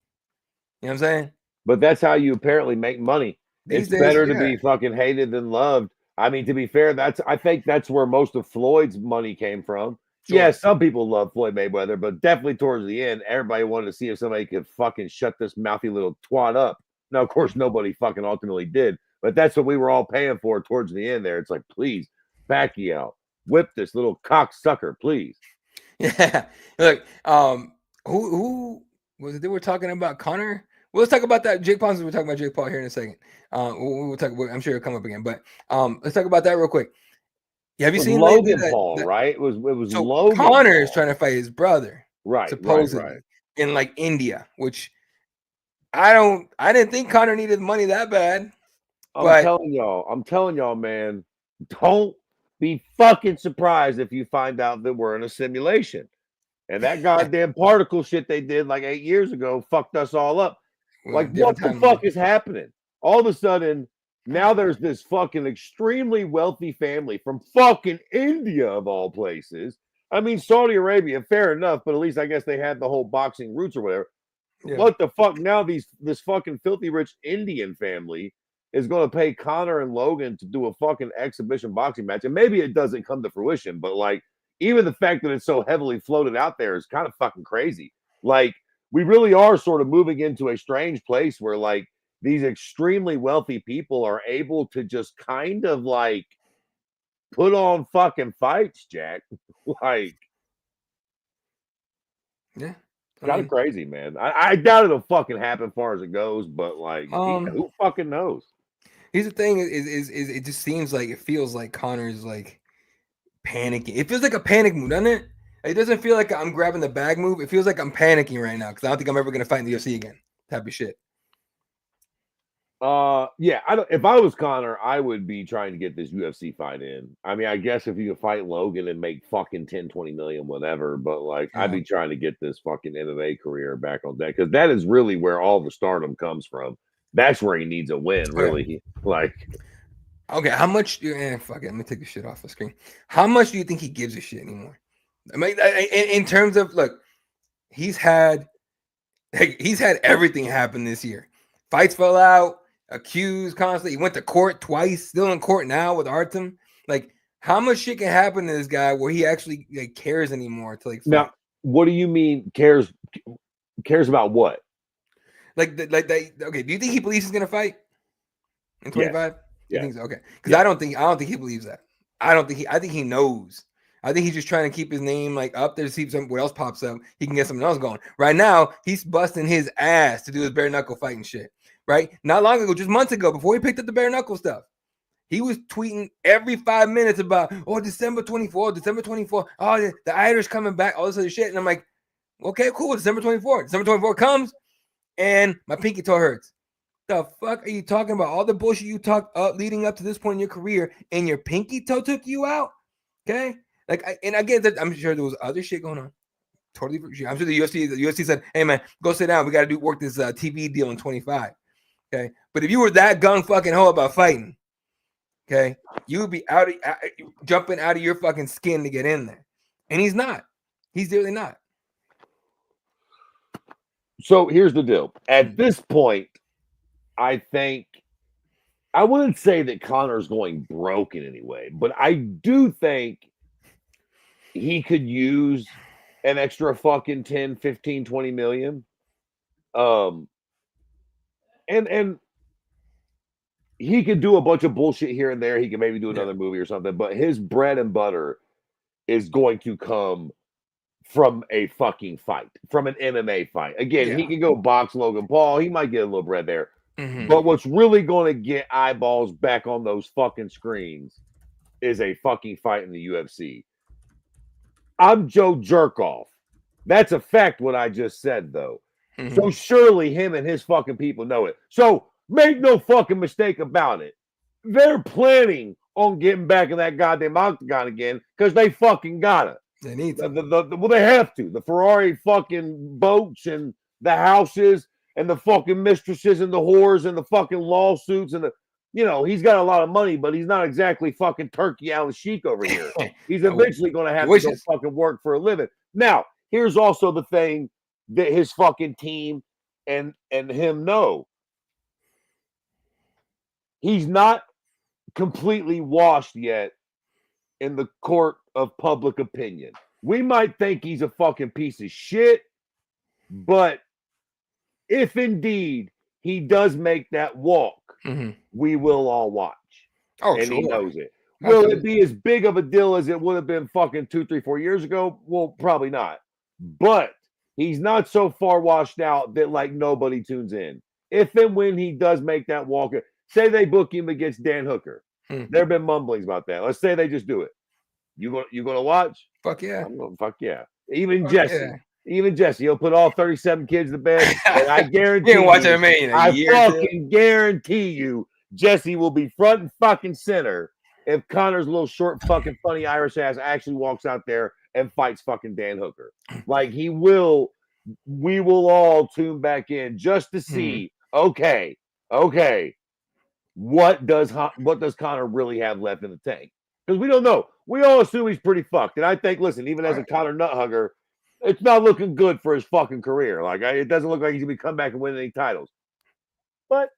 You know what I'm saying? But that's how you apparently make money. These It's days, better to be fucking hated than loved. I mean, to be fair, I think that's where most of Floyd's money came from. Sure. Yeah, some people love Floyd Mayweather, but definitely towards the end, everybody wanted to see if somebody could fucking shut this mouthy little twat up. Now, of course, nobody fucking ultimately did, but that's what we were all paying for towards the end there. It's like, please, Pacquiao, whip this little cocksucker, please. Yeah. Look, who was it? They were talking about Conor. Well, let's talk about that. Jake Paul. We're talking about Jake Paul here in a second. We'll talk. I'm sure it'll come up again, but let's talk about that real quick. Yeah, have you seen Logan Paul? Right? It was so Logan. Conor is trying to fight his brother, right? Supposedly right. in like India, which I didn't think Conor needed money that bad. I'm telling y'all, man, don't be fucking surprised if you find out that we're in a simulation. And that goddamn particle shit they did like 8 years ago fucked us all up. Like, what the fuck is happening? All of a sudden, now there's this fucking extremely wealthy family from fucking India, of all places. I mean, Saudi Arabia, fair enough, but at least I guess they had the whole boxing roots or whatever. Yeah. What the fuck? Now this fucking filthy rich Indian family is going to pay Conor and Logan to do a fucking exhibition boxing match. And maybe it doesn't come to fruition, but like, even the fact that it's so heavily floated out there is kind of fucking crazy. Like, we really are sort of moving into a strange place where like these extremely wealthy people are able to just kind of like put on fucking fights, Jack. Like, yeah. Kind of crazy, man. I doubt it'll fucking happen as far as it goes, but like, who fucking knows? Here's the thing: is it just seems like it feels like Conor's like panicking. It feels like a panic move, doesn't it? It doesn't feel like I'm grabbing the bag move. It feels like I'm panicking right now because I don't think I'm ever gonna fight in the UFC again. Type of shit. Yeah. If I was Conor, I would be trying to get this UFC fight in. I mean, I guess if you could fight Logan and make fucking 10, 20 million, whatever, but like, I'd be trying to get this fucking MMA career back on deck because that is really where all the stardom comes from. That's where he needs a win, really. Okay. Like, okay, how much? Fuck it. Let me take the shit off the screen. How much do you think he gives a shit anymore? I mean, in terms of look, he's had everything happen this year. Fights fell out, accused constantly. He went to court twice, still in court now with Artem. Like, how much shit can happen to this guy where he actually like cares anymore to like fight? Now, what do you mean cares about what? Like okay, do you think he believes he's gonna fight in 25? Yeah. You think so? Okay. Because I don't think he believes that. I think he knows. I think he's just trying to keep his name like up there to see what else pops up. He can get something else going. Right now, he's busting his ass to do his bare knuckle fighting shit. Right? Not long ago, just months ago, before he picked up the bare knuckle stuff, he was tweeting every 5 minutes about, December 24, December 24. Oh, the Irish coming back, all this other shit. And I'm like, okay, cool. December 24. December 24 comes, and my pinky toe hurts. The fuck are you talking about? All the bullshit you talked leading up to this point in your career, and your pinky toe took you out. Okay, like, and I get that. I'm sure there was other shit going on. Totally, I'm sure the UFC said, "Hey man, go sit down. We got to work this TV deal in 25." Okay, but if you were that gung fucking hoe about fighting, okay, you would be jumping out of your fucking skin to get in there, and he's not. He's really not. So here's the deal. At this point, I think I wouldn't say that Conor's going broke in any way, but I do think he could use an extra fucking 10, 15, 20 million. And he could do a bunch of bullshit here and there. He can maybe do another movie or something, but his bread and butter is going to come from a fucking fight, from an MMA fight. Again, he can go box Logan Paul. He might get a little bread there. But what's really going to get eyeballs back on those fucking screens is a fucking fight in the UFC. I'm Joe Jerkoff. That's a fact what I just said, though. So surely him and his fucking people know it. So make no fucking mistake about it. They're planning on getting back in that goddamn octagon again because they fucking gotta. They need to. Well, they have to. The Ferrari fucking boats and the houses and the fucking mistresses and the whores and the fucking lawsuits and the, he's got a lot of money, but he's not exactly fucking Turkey Al Sheik over here. He's eventually going to have to go fucking work for a living. Now, here's also the thing that his fucking team and him know. He's not completely washed yet in the court of public opinion. We might think he's a fucking piece of shit, but if indeed he does make that walk, we will all watch. Oh, and sure. He knows it. Will it be as big of a deal as it would have been fucking 2, 3, 4 years ago? Well, probably not. But he's not so far washed out that like nobody tunes in. If and when he does make that walk, say they book him against Dan Hooker. There have been mumblings about that. Let's say they just do it. You gonna watch? Fuck yeah. Fuck yeah. Even Jesse. Yeah. Even Jesse, he'll put all 37 kids to bed. And I guarantee you, watch MMA in a year fucking guarantee you, Jesse will be front and fucking center if Connor's little short fucking funny Irish ass actually walks out there and fights fucking Dan Hooker. Like he will, we will all tune back in just to see, okay, what does Connor really have left in the tank? Because we don't know. We all assume he's pretty fucked. And I think, listen, even as a Connor nut hugger, it's not looking good for his fucking career. Like, it doesn't look like he's going to come back and win any titles. But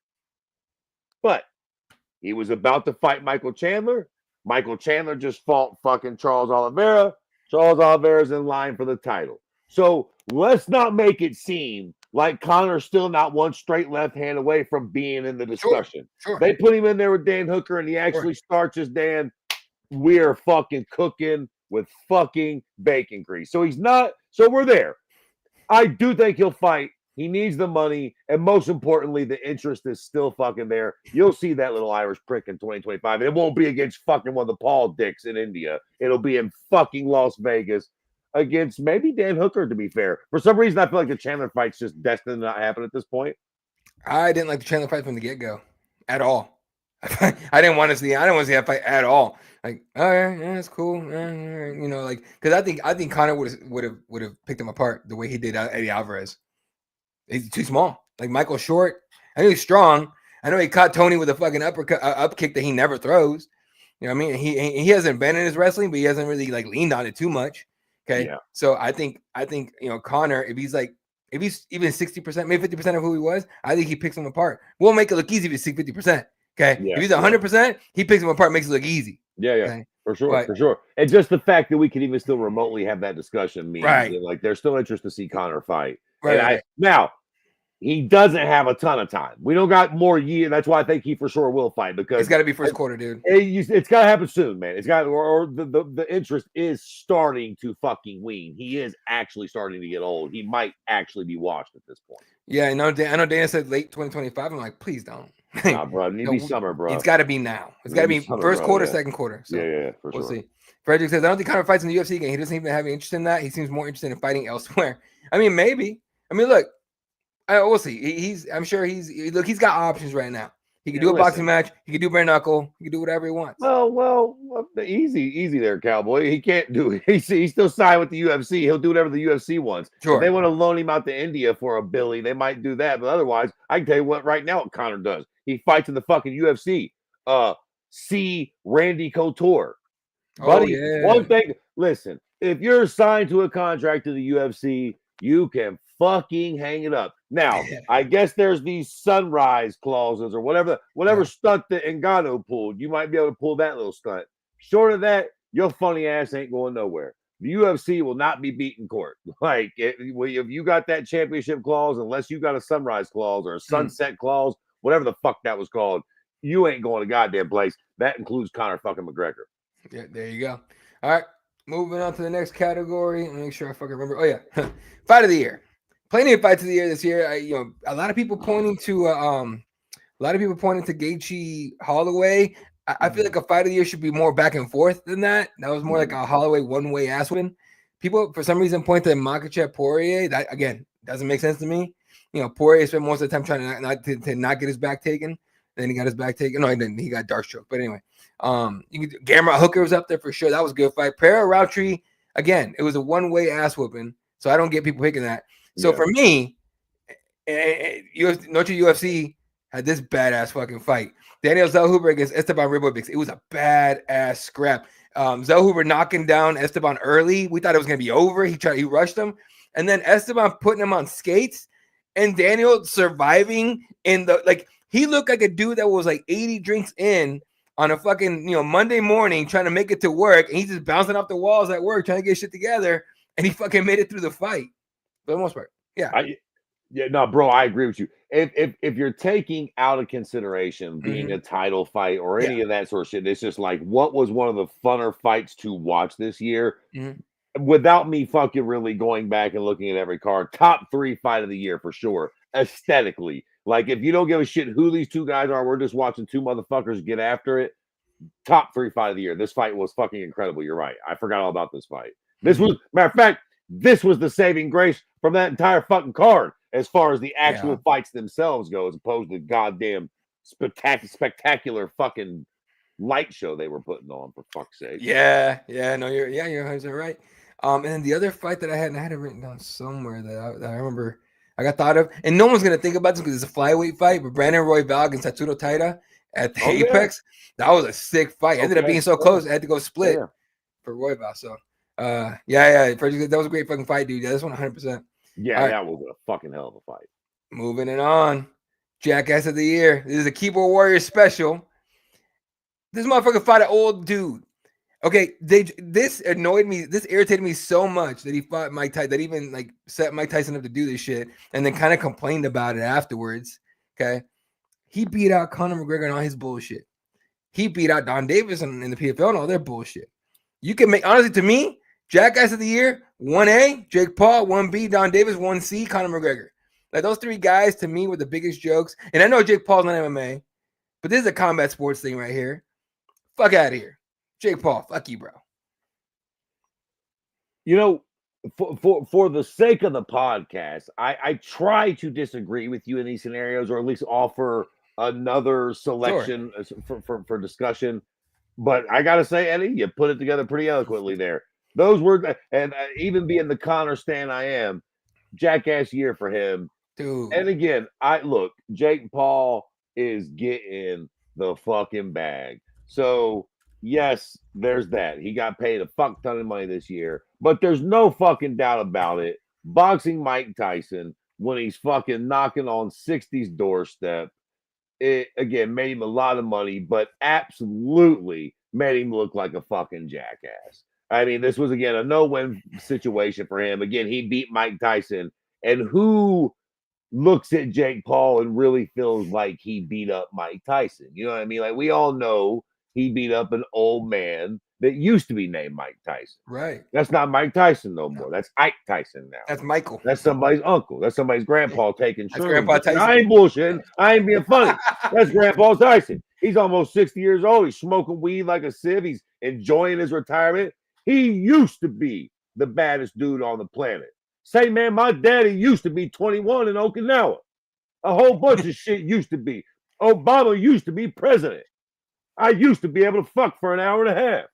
he was about to fight Michael Chandler. Michael Chandler just fought fucking Charles Oliveira. Charles Oliveira's in line for the title. So let's not make it seem like Connor's still not one straight left hand away from being in the discussion. Sure. They put him in there with Dan Hooker, and he actually starts as Dan. We're fucking cooking with fucking bacon grease. So he's not. So we're there. I do think he'll fight. He needs the money. And most importantly, the interest is still fucking there. You'll see that little Irish prick in 2025. And it won't be against fucking one of the Paul Dicks in India. It'll be in fucking Las Vegas against maybe Dan Hooker, to be fair. For some reason, I feel like the Chandler fight's just destined to not happen at this point. I didn't like the Chandler fight from the get-go at all. I didn't want to see that fight at all. Like, all right, yeah, it's cool. Like, because I think Conor would have picked him apart the way he did Eddie Alvarez. He's too small. Like Michael Short, I know he's strong. I know he caught Tony with a fucking up kick that he never throws. You know what I mean? He hasn't been in his wrestling, but he hasn't really like leaned on it too much. Okay, yeah. So I think Conor, if he's even 60%, maybe 50% of who he was, I think he picks him apart. We'll make it look easy if he's 50%. Okay, if he's 100%, he picks him apart, makes it look easy. Yeah, okay? For sure. And just the fact that we can even still remotely have that discussion means that, like, there's still interest to see Conor fight. Right. Now, he doesn't have a ton of time. We don't got more year. That's why I think he for sure will fight, because it's got to be first quarter, dude. It's got to happen soon, man. It's got, or the interest is starting to fucking wean. He is actually starting to get old. He might actually be washed at this point. Yeah, I know Dana said late 2025. I'm like, please don't. Nah, bro. It needs to be summer, bro. It's got to be now. It's got to be first quarter, second quarter. So yeah, for we'll sure. see. Frederick says, I don't think Conor fights in the UFC again. He doesn't even have any interest in that. He seems more interested in fighting elsewhere. I mean, maybe. I mean, look, we'll see. I'm sure he's got options right now. He can do a boxing match. He can do bare knuckle. He can do whatever he wants. Well, easy there, cowboy. He can't do it. He's still signed with the UFC. He'll do whatever the UFC wants. Sure. If they want to loan him out to India for a billy, they might do that. But otherwise, I can tell you what right now what Conor does. He fights in the fucking UFC. See Randy Couture. Buddy, one thing, listen, if you're signed to a contract to the UFC, you can fucking hang it up. Now, I guess there's these sunrise clauses or whatever stunt that Ngannou pulled. You might be able to pull that little stunt. Short of that, your funny ass ain't going nowhere. The UFC will not be beat in court. Like, if you got that championship clause, unless you got a sunrise clause or a sunset clause, whatever the fuck that was called, you ain't going to goddamn place. That includes Conor fucking McGregor. Yeah, there you go. All right, moving on to the next category. Let me make sure I fucking remember. Oh yeah, fight of the year. Plenty of fights of the year this year. A lot of people pointing to A lot of people pointed to Gaethje Holloway. I feel like a fight of the year should be more back and forth than that. That was more like a Holloway one-way ass win. People, for some reason, point to Makhachev Poirier. That, again, doesn't make sense to me. You know, Poirier spent most of the time trying to not get his back taken. Then he got his back taken. No, he didn't. He got dark stroke. But anyway, Gamrot Hooker was up there for sure. That was a good fight. Pereira Roundtree, again, it was a one-way ass whooping. So I don't get people picking that. So for me, Noche UFC had this badass fucking fight. Daniel Zellhuber against Esteban Ribovics. It was a badass scrap. Zellhuber knocking down Esteban early. We thought it was gonna be over. He rushed him, and then Esteban putting him on skates, and Daniel surviving in the like. He looked like a dude that was like 80 drinks in on a fucking Monday morning trying to make it to work, and he's just bouncing off the walls at work trying to get shit together, and he fucking made it through the fight for the most part. Yeah. Yeah, no, bro, I agree with you. If you're taking out of consideration being a title fight or any of that sort of shit, it's just like what was one of the funner fights to watch this year. Without me fucking really going back and looking at every card, top 3 fight of the year for sure. Aesthetically, like if you don't give a shit who these two guys are, we're just watching two motherfuckers get after it. Top 3 fight of the year. This fight was fucking incredible. You're right. I forgot all about this fight. This was, matter of fact, this was the saving grace from that entire fucking card as far as the actual fights themselves go, as opposed to goddamn spectacular fucking light show they were putting on, for fuck's sake. Yeah, no, you're 100% right. And then the other fight that I had it written down somewhere that I remember I got thought of, and no one's gonna think about this because it's a flyweight fight, but Brandon Royval against Arturo Taira at the Apex, that was a sick fight. Ended up being so close, I had to go split for Royval. So that was a great fucking fight, dude. Yeah, this one 100%. Yeah, that was a fucking hell of a fight. Moving it on. Jackass of the year. This is a Keyboard Warrior special. This motherfucker fought an old dude. Okay, this annoyed me. This irritated me so much that he fought Mike Tyson, that even like set Mike Tyson up to do this shit, and then kind of complained about it afterwards. Okay, he beat out Conor McGregor and all his bullshit. He beat out Don Davis in the PFL and all their bullshit. You can make, honestly, to me, Jackass of the year, 1A, Jake Paul, 1B, Don Davis, 1C, Conor McGregor. Like those 3 guys to me were the biggest jokes. And I know Jake Paul's not MMA, but this is a combat sports thing right here. Fuck out of here. Jake Paul, fuck you, bro. You know, for the sake of the podcast, I try to disagree with you in these scenarios, or at least offer another selection for discussion. But I gotta say, Eddie, you put it together pretty eloquently there. Those were, and even being the Conor stan I am, Jackass year for him. Dude. And again, Jake Paul is getting the fucking bag. So yes, there's that. He got paid a fuck ton of money this year, but there's no fucking doubt about it. Boxing Mike Tyson, when he's fucking knocking on 60's doorstep, it again made him a lot of money, but absolutely made him look like a fucking jackass. I mean, this was again a no-win situation for him. Again, he beat Mike Tyson, and who looks at Jake Paul and really feels like he beat up Mike Tyson? You know what I mean? Like we all know he beat up an old man that used to be named Mike Tyson. Right. That's not Mike Tyson no more. That's Ike Tyson now. That's Michael. That's somebody's uncle. That's somebody's grandpa taking shrooms. Grandpa Tyson. I ain't bullshitting. I ain't being funny. That's Grandpa Tyson. He's almost 60 years old. He's smoking weed like a sieve. He's enjoying his retirement. He used to be the baddest dude on the planet. Say, man, my daddy used to be 21 in Okinawa. A whole bunch of shit used to be. Obama used to be president. I used to be able to fuck for an hour and a half.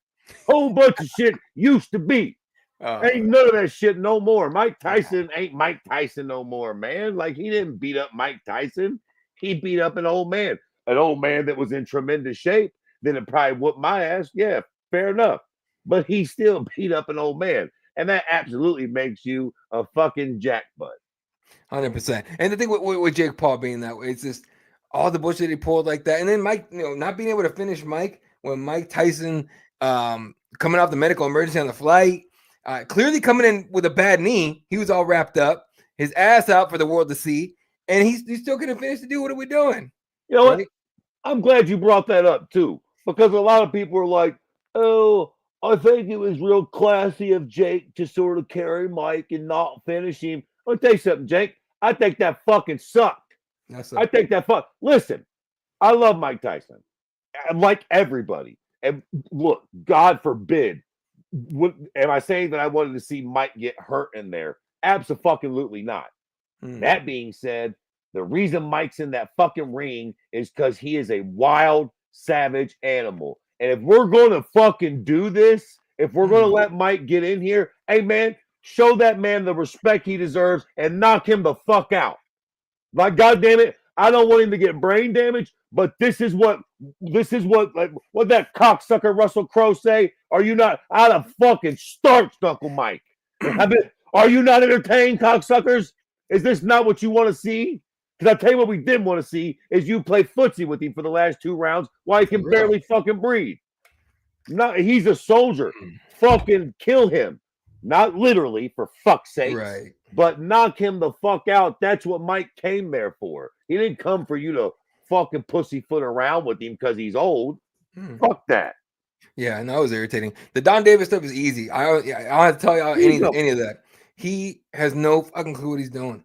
Whole bunch of shit used to be. Ain't none of that shit no more. Mike Tyson ain't Mike Tyson no more, man. Like, he didn't beat up Mike Tyson. He beat up an old man that was in tremendous shape. Then it probably whooped my ass. Yeah, fair enough. But he still beat up an old man. And that absolutely makes you a fucking jackbutt. 100%. And the thing with Jake Paul being that way, it's just all the bullshit he pulled like that. And then Mike, not being able to finish Mike when Mike Tyson coming off the medical emergency on the flight, clearly coming in with a bad knee. He was all wrapped up, his ass out for the world to see, and he still couldn't finish the dude. What are we doing? You know what? I'm glad you brought that up too, because a lot of people are like, oh, I think it was real classy of Jake to sort of carry Mike and not finish him. I'll tell you something, Jake. I think that fucking sucked. I think that Listen, I love Mike Tyson. Like everybody. And look, God forbid. Am I saying that I wanted to see Mike get hurt in there? Absolutely not. That being said, the reason Mike's in that fucking ring is because he is a wild, savage animal. And if we're going to fucking do this, if we're going to let Mike get in here, hey, man, show that man the respect he deserves and knock him the fuck out. Like, goddamn it, I don't want him to get brain damage, but this is what like what that cocksucker Russell Crowe say? Are you not out of fucking starch, Knuckle Mike? Are you not entertained, cocksuckers? Is this not what you want to see? Because I'll tell you what we didn't want to see is you play footsie with him for the last 2 rounds while he can barely fucking breathe. He's a soldier. Fucking kill him. Not literally, for fuck's sake. Right. But knock him the fuck out. That's what Mike came there for. He didn't come for you to fucking pussyfoot around with him because he's old. Fuck that. Yeah, I know it was irritating. The Don Davis stuff is easy. I don't have to tell y'all any of that. He has no fucking clue what he's doing,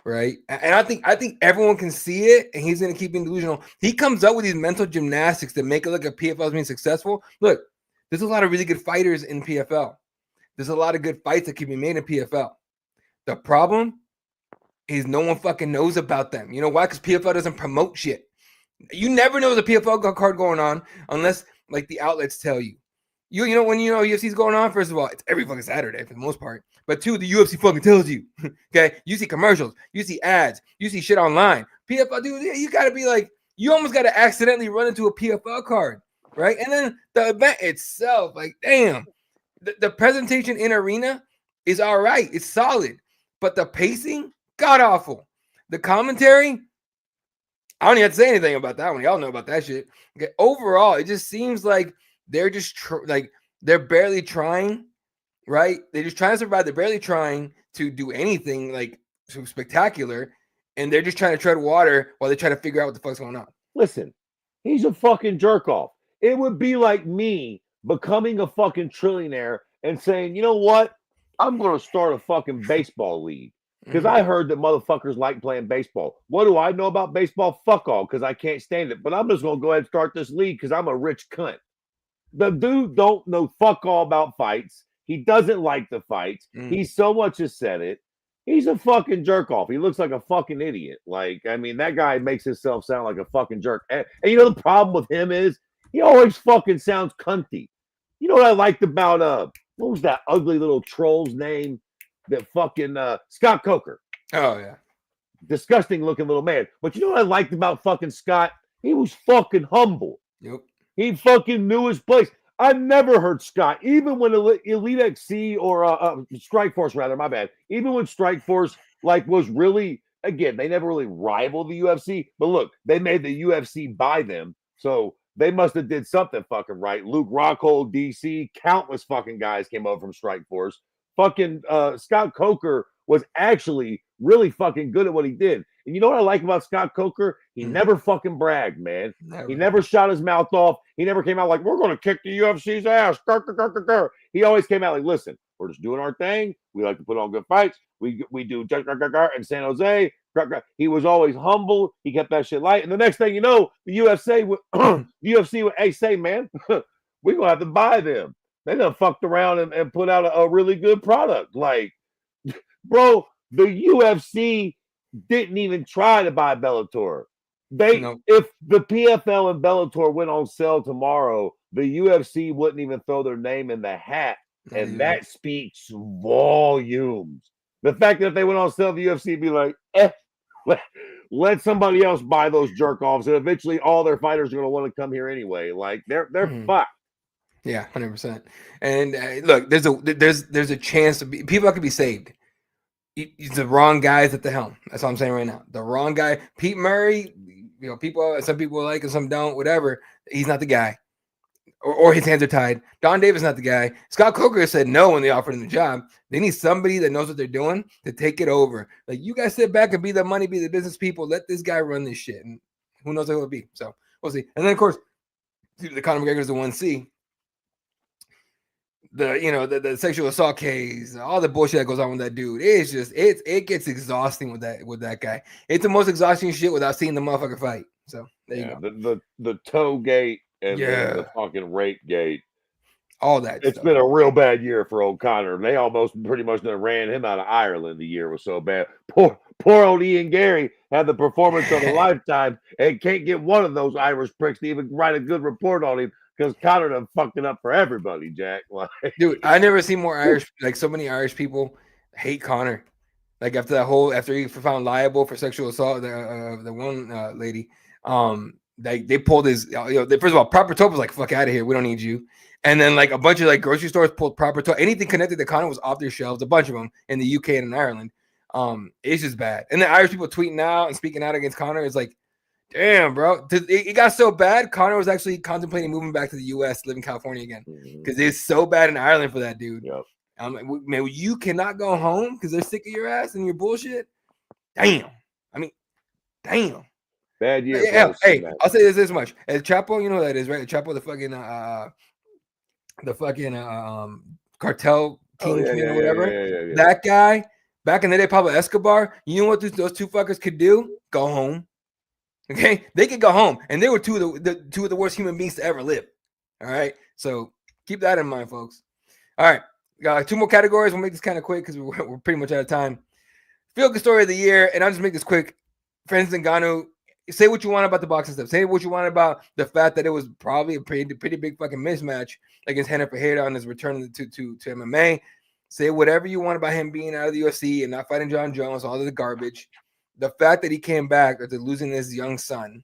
right? And I think everyone can see it, and he's gonna keep being delusional. He comes up with these mental gymnastics that make it look like PFL is being successful. Look, there's a lot of really good fighters in PFL. There's a lot of good fights that can be made in PFL. The problem is no one fucking knows about them. You know why? Because PFL doesn't promote shit. You never know the PFL card going on unless like the outlets tell you. You know when you know UFC's going on, first of all, it's every fucking Saturday for the most part. But 2, the UFC fucking tells you. Okay, you see commercials, you see ads, you see shit online. PFL, dude, you gotta be like, you almost gotta accidentally run into a PFL card, right? And then the event itself, like, damn, the presentation in arena is all right, it's solid, but the pacing, god awful. The commentary, I don't even have to say anything about that one. Y'all know about that shit. Okay, overall, it just seems like they're just they're barely trying, right? They're just trying to survive. They're barely trying to do anything like so spectacular, and they're just trying to tread water while they try to figure out what the fuck's going on. Listen, he's a fucking jerk off. It would be like me becoming a fucking trillionaire and saying, you know what? I'm going to start a fucking baseball league. Because I heard that motherfuckers like playing baseball. What do I know about baseball? Fuck all, because I can't stand it. But I'm just going to go ahead and start this league because I'm a rich cunt. The dude don't know fuck all about fights. He doesn't like the fights. He so much as said it. He's a fucking jerk off. He looks like a fucking idiot. Like, I mean, that guy makes himself sound like a fucking jerk. And you know the problem with him is he always fucking sounds cunty. You know what I liked about what was that ugly little troll's name? That fucking Scott Coker. Oh, yeah. Disgusting looking little man. But you know what I liked about fucking Scott? He was fucking humble. Yep. He fucking knew his place. I never heard Scott, even when Elite XC or Strikeforce, rather, my bad. Even when Strikeforce like was really, again, they never really rivaled the UFC. But look, they made the UFC buy them. So they must have did something fucking right. Luke Rockhold, DC, countless fucking guys came over from Strikeforce. Fucking Scott Coker was actually really fucking good at what he did. And you know what I like about Scott Coker? He never fucking bragged, man. Never. He never shot his mouth off. He never came out like, we're going to kick the UFC's ass. He always came out like, listen, we're just doing our thing. We like to put on good fights. We do in San Jose. He was always humble. He kept that shit light. And the next thing you know, the UFC would, hey, say, man, we're going to have to buy them. They done fucked around and put out a really good product. Like, bro, the UFC didn't even try to buy Bellator. If the PFL and Bellator went on sale tomorrow, the UFC wouldn't even throw their name in the hat. And that speaks volumes. The fact that if they went on sale, the UFC would be like, let somebody else buy those jerk offs. And eventually all their fighters are going to want to come here anyway. Like, they're fucked. Yeah, 100%. And look, there's a chance to be people that could be saved. He's the wrong guys at the helm. That's what I'm saying right now. The wrong guy. Pete Murray, you know, some people like and some don't, whatever. He's not the guy. Or his hands are tied. Don Davis not the guy. Scott Coker said no when they offered him the job. They need somebody that knows what they're doing to take it over. Like, you guys sit back and be the money, be the business people. Let this guy run this shit. And who knows who it'll be. So we'll see. And then, of course, the Conor McGregor's the 1C. The sexual assault case, all the bullshit that goes on with that dude, it's just it gets exhausting with that guy. It's the most exhausting shit without seeing the motherfucker fight. So There you go. The toe gate and then the Yeah. fucking rape gate. All that It's stuff. been a real bad year for old Connor. They almost pretty much done ran him out of Ireland. The year was so bad. Poor old Ian Gary had the performance of a lifetime and can't get one of those Irish pricks to even write a good report on him because Connor done fucked it up for everybody, Jack. Like, Dude, I never seen more Irish, like so many Irish people hate Connor. Like after he found liable for sexual assault, the one lady, they pulled his, first of all, Proper Top was like, fuck out of here, we don't need you. And then like a bunch of like grocery stores pulled Proper Top. Anything connected to Connor was off their shelves, a bunch of them in the UK and in Ireland. It's just bad. And the Irish people tweeting out and speaking out against Connor is like, damn, bro. It got so bad, Connor was actually contemplating moving back to the US, live in California again. Because it's so bad in Ireland for that dude. yep. I'm like, man, you cannot go home because they're sick of your ass and your bullshit. Damn. I mean, damn. Bad year. Yeah. Hey, I'll say this much. El Chapo, you know what that is, right? El Chapo, the fucking cartel kingpin or whatever. Yeah. That guy, back in the day, Pablo Escobar, you know what those two fuckers could do? Go home. Okay? They could go home. And they were two of the worst human beings to ever live. All right? So keep that in mind, folks. All right. Got 2 more categories. We'll make this kind of quick because we're pretty much out of time. Feel good story of the year, and I'll just make this quick. Francis Ngannou, say what you want about the boxing stuff. Say what you want about the fact that it was probably a pretty big fucking mismatch against Renan Ferreira on his return to MMA. Say whatever you want about him being out of the UFC and not fighting John Jones, all of the garbage. The fact that he came back after losing his young son,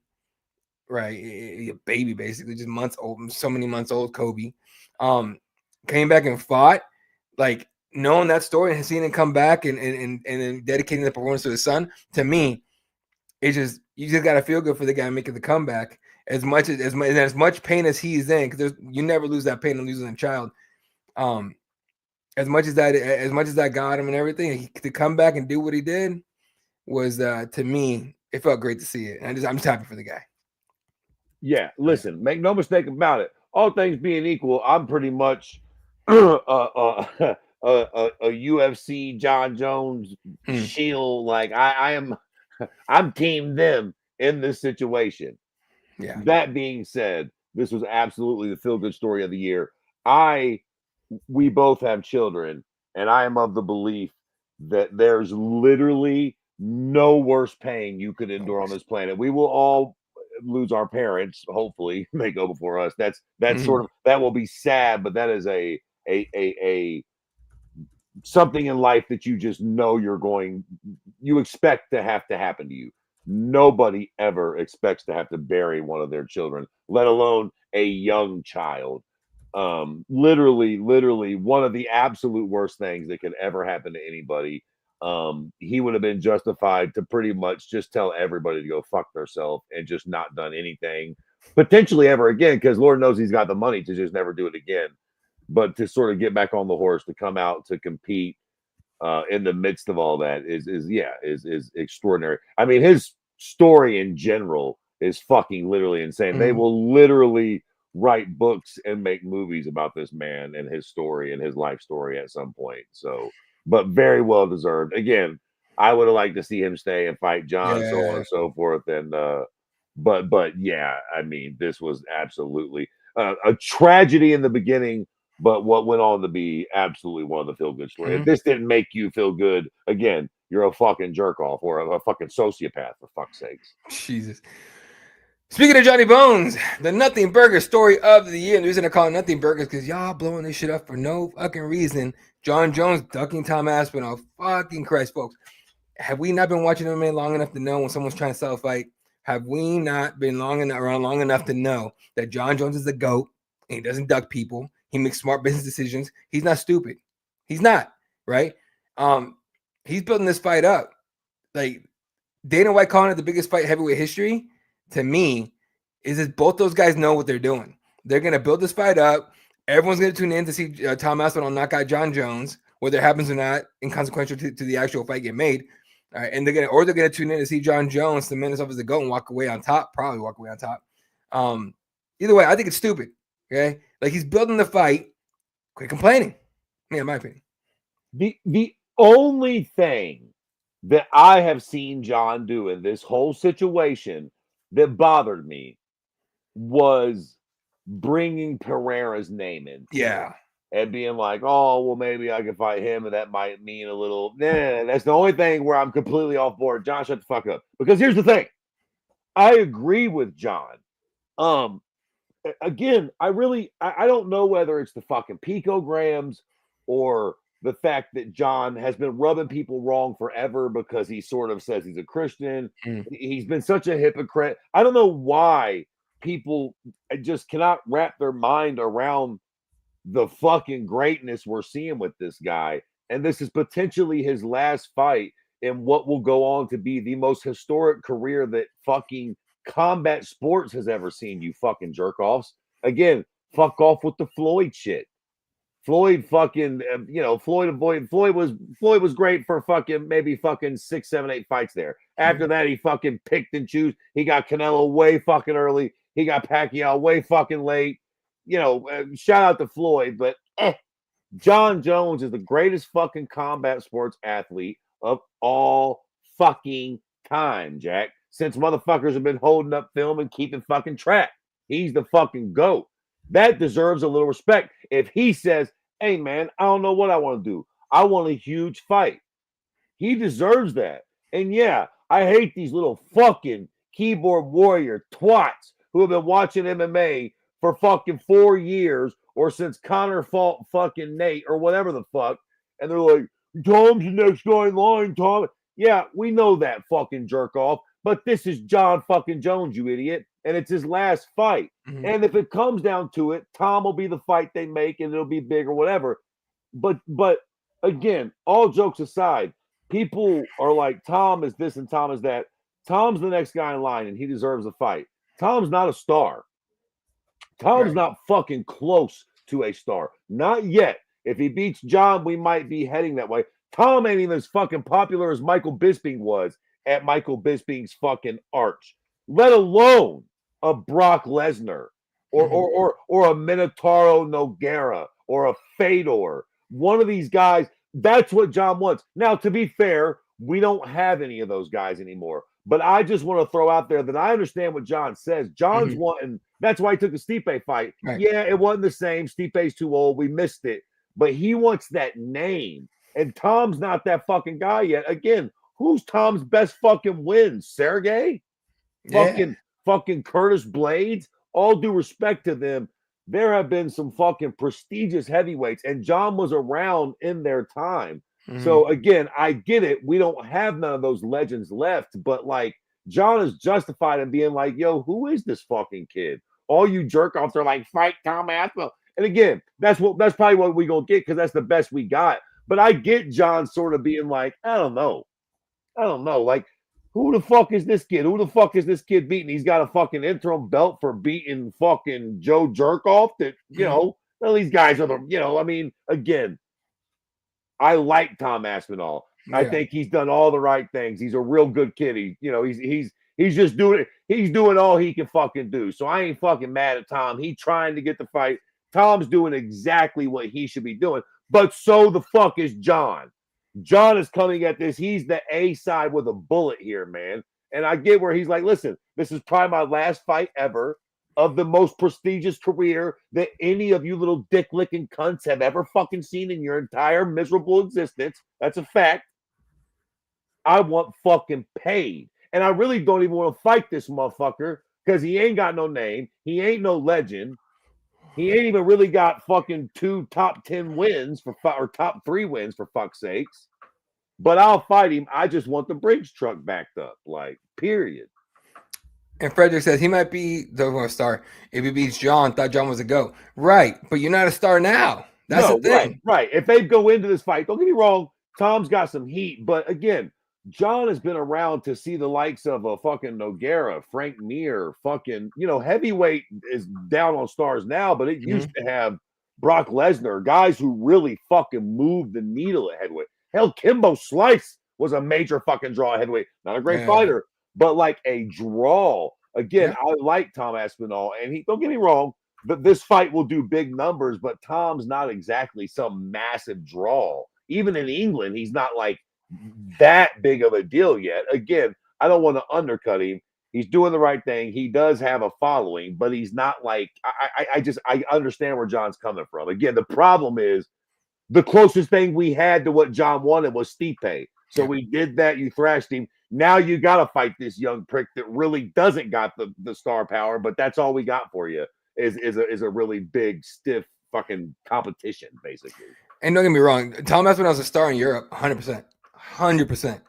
right, a baby basically, just months old, so many months old, Kobe, came back and fought. Like, knowing that story and seeing him come back and then dedicating the performance to his son, to me, it's just, you just gotta feel good for the guy making the comeback. As much pain as he's in, because you never lose that pain of losing a child. As much as that got him and everything, to come back and do what he did was, to me, it felt great to see it. And I'm just happy for the guy. Yeah, listen, make no mistake about it. All things being equal, I'm pretty much a UFC John Jones shield. Like I'm team them in this situation. Yeah. That being said, this was absolutely the feel good story of the year. We both have children, and I am of the belief that there's literally no worse pain you could endure on this planet. We will all lose our parents, hopefully they go before us. That's sort of, that will be sad, but that is a something in life that you just know you expect to have to happen to you. Nobody ever expects to have to bury one of their children, let alone a young child. Literally one of the absolute worst things that could ever happen to anybody. He would have been justified to pretty much just tell everybody to go fuck themselves and just not done anything potentially ever again, because Lord knows he's got the money to just never do it again. But to sort of get back on the horse, to come out to compete in the midst of all that is extraordinary. I mean, his story in general is fucking literally insane. They will literally write books and make movies about this man and his story and his life story at some point. So, but very well deserved. Again, I would have liked to see him stay and fight John, so on and so forth. And but yeah, I mean, this was absolutely a tragedy in the beginning, but what went on to be absolutely one of the feel good stories. If this didn't make you feel good, again, you're a fucking jerk off or a fucking sociopath, for fuck's sakes. Jesus. Speaking of Johnny Bones, the Nothing Burger story of the year. And the reason I call it Nothing Burger is because y'all blowing this shit up for no fucking reason. John Jones ducking Tom Aspinall. Fucking Christ, folks. Have we not been watching MMA long enough to know when someone's trying to sell a fight? Have we not been around long enough to know that John Jones is the GOAT and he doesn't duck people? He makes smart business decisions. He's not stupid. He's not, right? He's building this fight up. Like, Dana White calling it the biggest fight in heavyweight history, to me, is that both those guys know what they're doing. They're going to build this fight up. Everyone's going to tune in to see Tom Aspinall knock out John Jones, whether it happens or not, inconsequential to the actual fight get made. All right, and they're gonna tune in to see John Jones cement himself as the GOAT and walk away on top. Probably walk away on top. Either way, I think it's stupid. Okay, like, he's building the fight. Quit complaining. Yeah, in my opinion. The only thing that I have seen John do in this whole situation that bothered me was bringing Pereira's name into Yeah. it and being like, oh, well, maybe I can fight him, and that might mean a little. Nah, that's the only thing where I'm completely off board. John, shut the fuck up. Because here's the thing. I agree with John. Again, I don't know whether it's the fucking picograms or the fact that John has been rubbing people wrong forever because he sort of says he's a Christian. He's been such a hypocrite. I don't know why people just cannot wrap their mind around the fucking greatness we're seeing with this guy. And this is potentially his last fight in what will go on to be the most historic career that fucking combat sports has ever seen, you fucking jerk offs. Again, fuck off with the Floyd shit. Floyd fucking, Floyd was great for fucking maybe fucking 6, 7, 8 fights there. After that, he fucking picked and choose. He got Canelo way fucking early. He got Pacquiao way fucking late. Shout out to Floyd, but John Jones is the greatest fucking combat sports athlete of all fucking time, Jack. Since motherfuckers have been holding up film and keeping fucking track. He's the fucking GOAT. That deserves a little respect. If he says, hey, man, I don't know what I want to do. I want a huge fight. He deserves that. And yeah, I hate these little fucking keyboard warrior twats who have been watching MMA for fucking 4 years or since Connor fought fucking Nate or whatever the fuck. And they're like, Tom's the next guy in line, Tom. Yeah, we know that fucking jerk off. But this is John fucking Jones, you idiot. And it's his last fight. And if it comes down to it, Tom will be the fight they make and it'll be big or whatever. But again, all jokes aside, people are like, Tom is this and Tom is that. Tom's the next guy in line and he deserves a fight. Tom's not a star. Tom's not fucking close to a star. Not yet. If he beats John, we might be heading that way. Tom ain't even as fucking popular as Michael Bisping was at Michael Bisping's fucking arch, let alone a Brock Lesnar or a Minotauro Nogueira or a Fedor. One of these guys, that's what John wants. Now, to be fair, we don't have any of those guys anymore. But I just want to throw out there that I understand what John says. John's wanting, that's why he took the Stipe fight. Right. Yeah, it wasn't the same. Stipe's too old. We missed it. But he wants that name. And Tom's not that fucking guy yet. Again, who's Tom's best fucking wins? Sergey? Yeah. Fucking Curtis Blades? All due respect to them, there have been some fucking prestigious heavyweights, and John was around in their time. So again, I get it. We don't have none of those legends left, but like John is justified in being like, yo, who is this fucking kid? All you jerk offs are like, fight Tom Aspinall. And again, that's probably what we're gonna get because that's the best we got. But I get John sort of being like, I don't know. Like, who the fuck is this kid? Who the fuck is this kid beating? He's got a fucking interim belt for beating fucking Joe Jerkoff. That, well, these guys are the, I mean, again, I like Tom Aspinall. Yeah. I think he's done all the right things. He's a real good kid. He's just doing it. He's doing all he can fucking do. So I ain't fucking mad at Tom. He's trying to get the fight. Tom's doing exactly what he should be doing. But so the fuck is John. John is coming at this. He's the A side with a bullet here, man. And I get where he's like, listen, this is probably my last fight ever of the most prestigious career that any of you little dick-licking cunts have ever fucking seen in your entire miserable existence. That's a fact. I want fucking paid. And I really don't even want to fight this motherfucker because he ain't got no name. He ain't no legend. He ain't even really got fucking 2 top 10 wins or top 3 wins for fuck's sakes. But I'll fight him. I just want the Brinks truck backed up. Like, period. And Frederick says he might be the star if he beats John. Thought John was a GOAT. Right. But you're not a star now. That's the thing. Right. If they go into this fight, don't get me wrong, Tom's got some heat. But again, John has been around to see the likes of a fucking Nogueira, Frank Mir, fucking, heavyweight is down on stars now, but it used to have Brock Lesnar, guys who really fucking moved the needle at heavyweight. Hell, Kimbo Slice was a major fucking draw at heavyweight. Not a great fighter, but like a draw. Again, I like Tom Aspinall, and he, don't get me wrong, but this fight will do big numbers, but Tom's not exactly some massive draw. Even in England, he's not like that big of a deal yet. Again, I don't want to undercut him. He's doing the right thing. He does have a following, but he's not like I understand where John's coming from. Again, the problem is the closest thing we had to what John wanted was Stipe. So we did that. You thrashed him. Now you got to fight this young prick that really doesn't got the star power, but that's all we got for you is a really big, stiff fucking competition, basically. And don't get me wrong, Tom Aspinall was a star in Europe, 100%, 100%.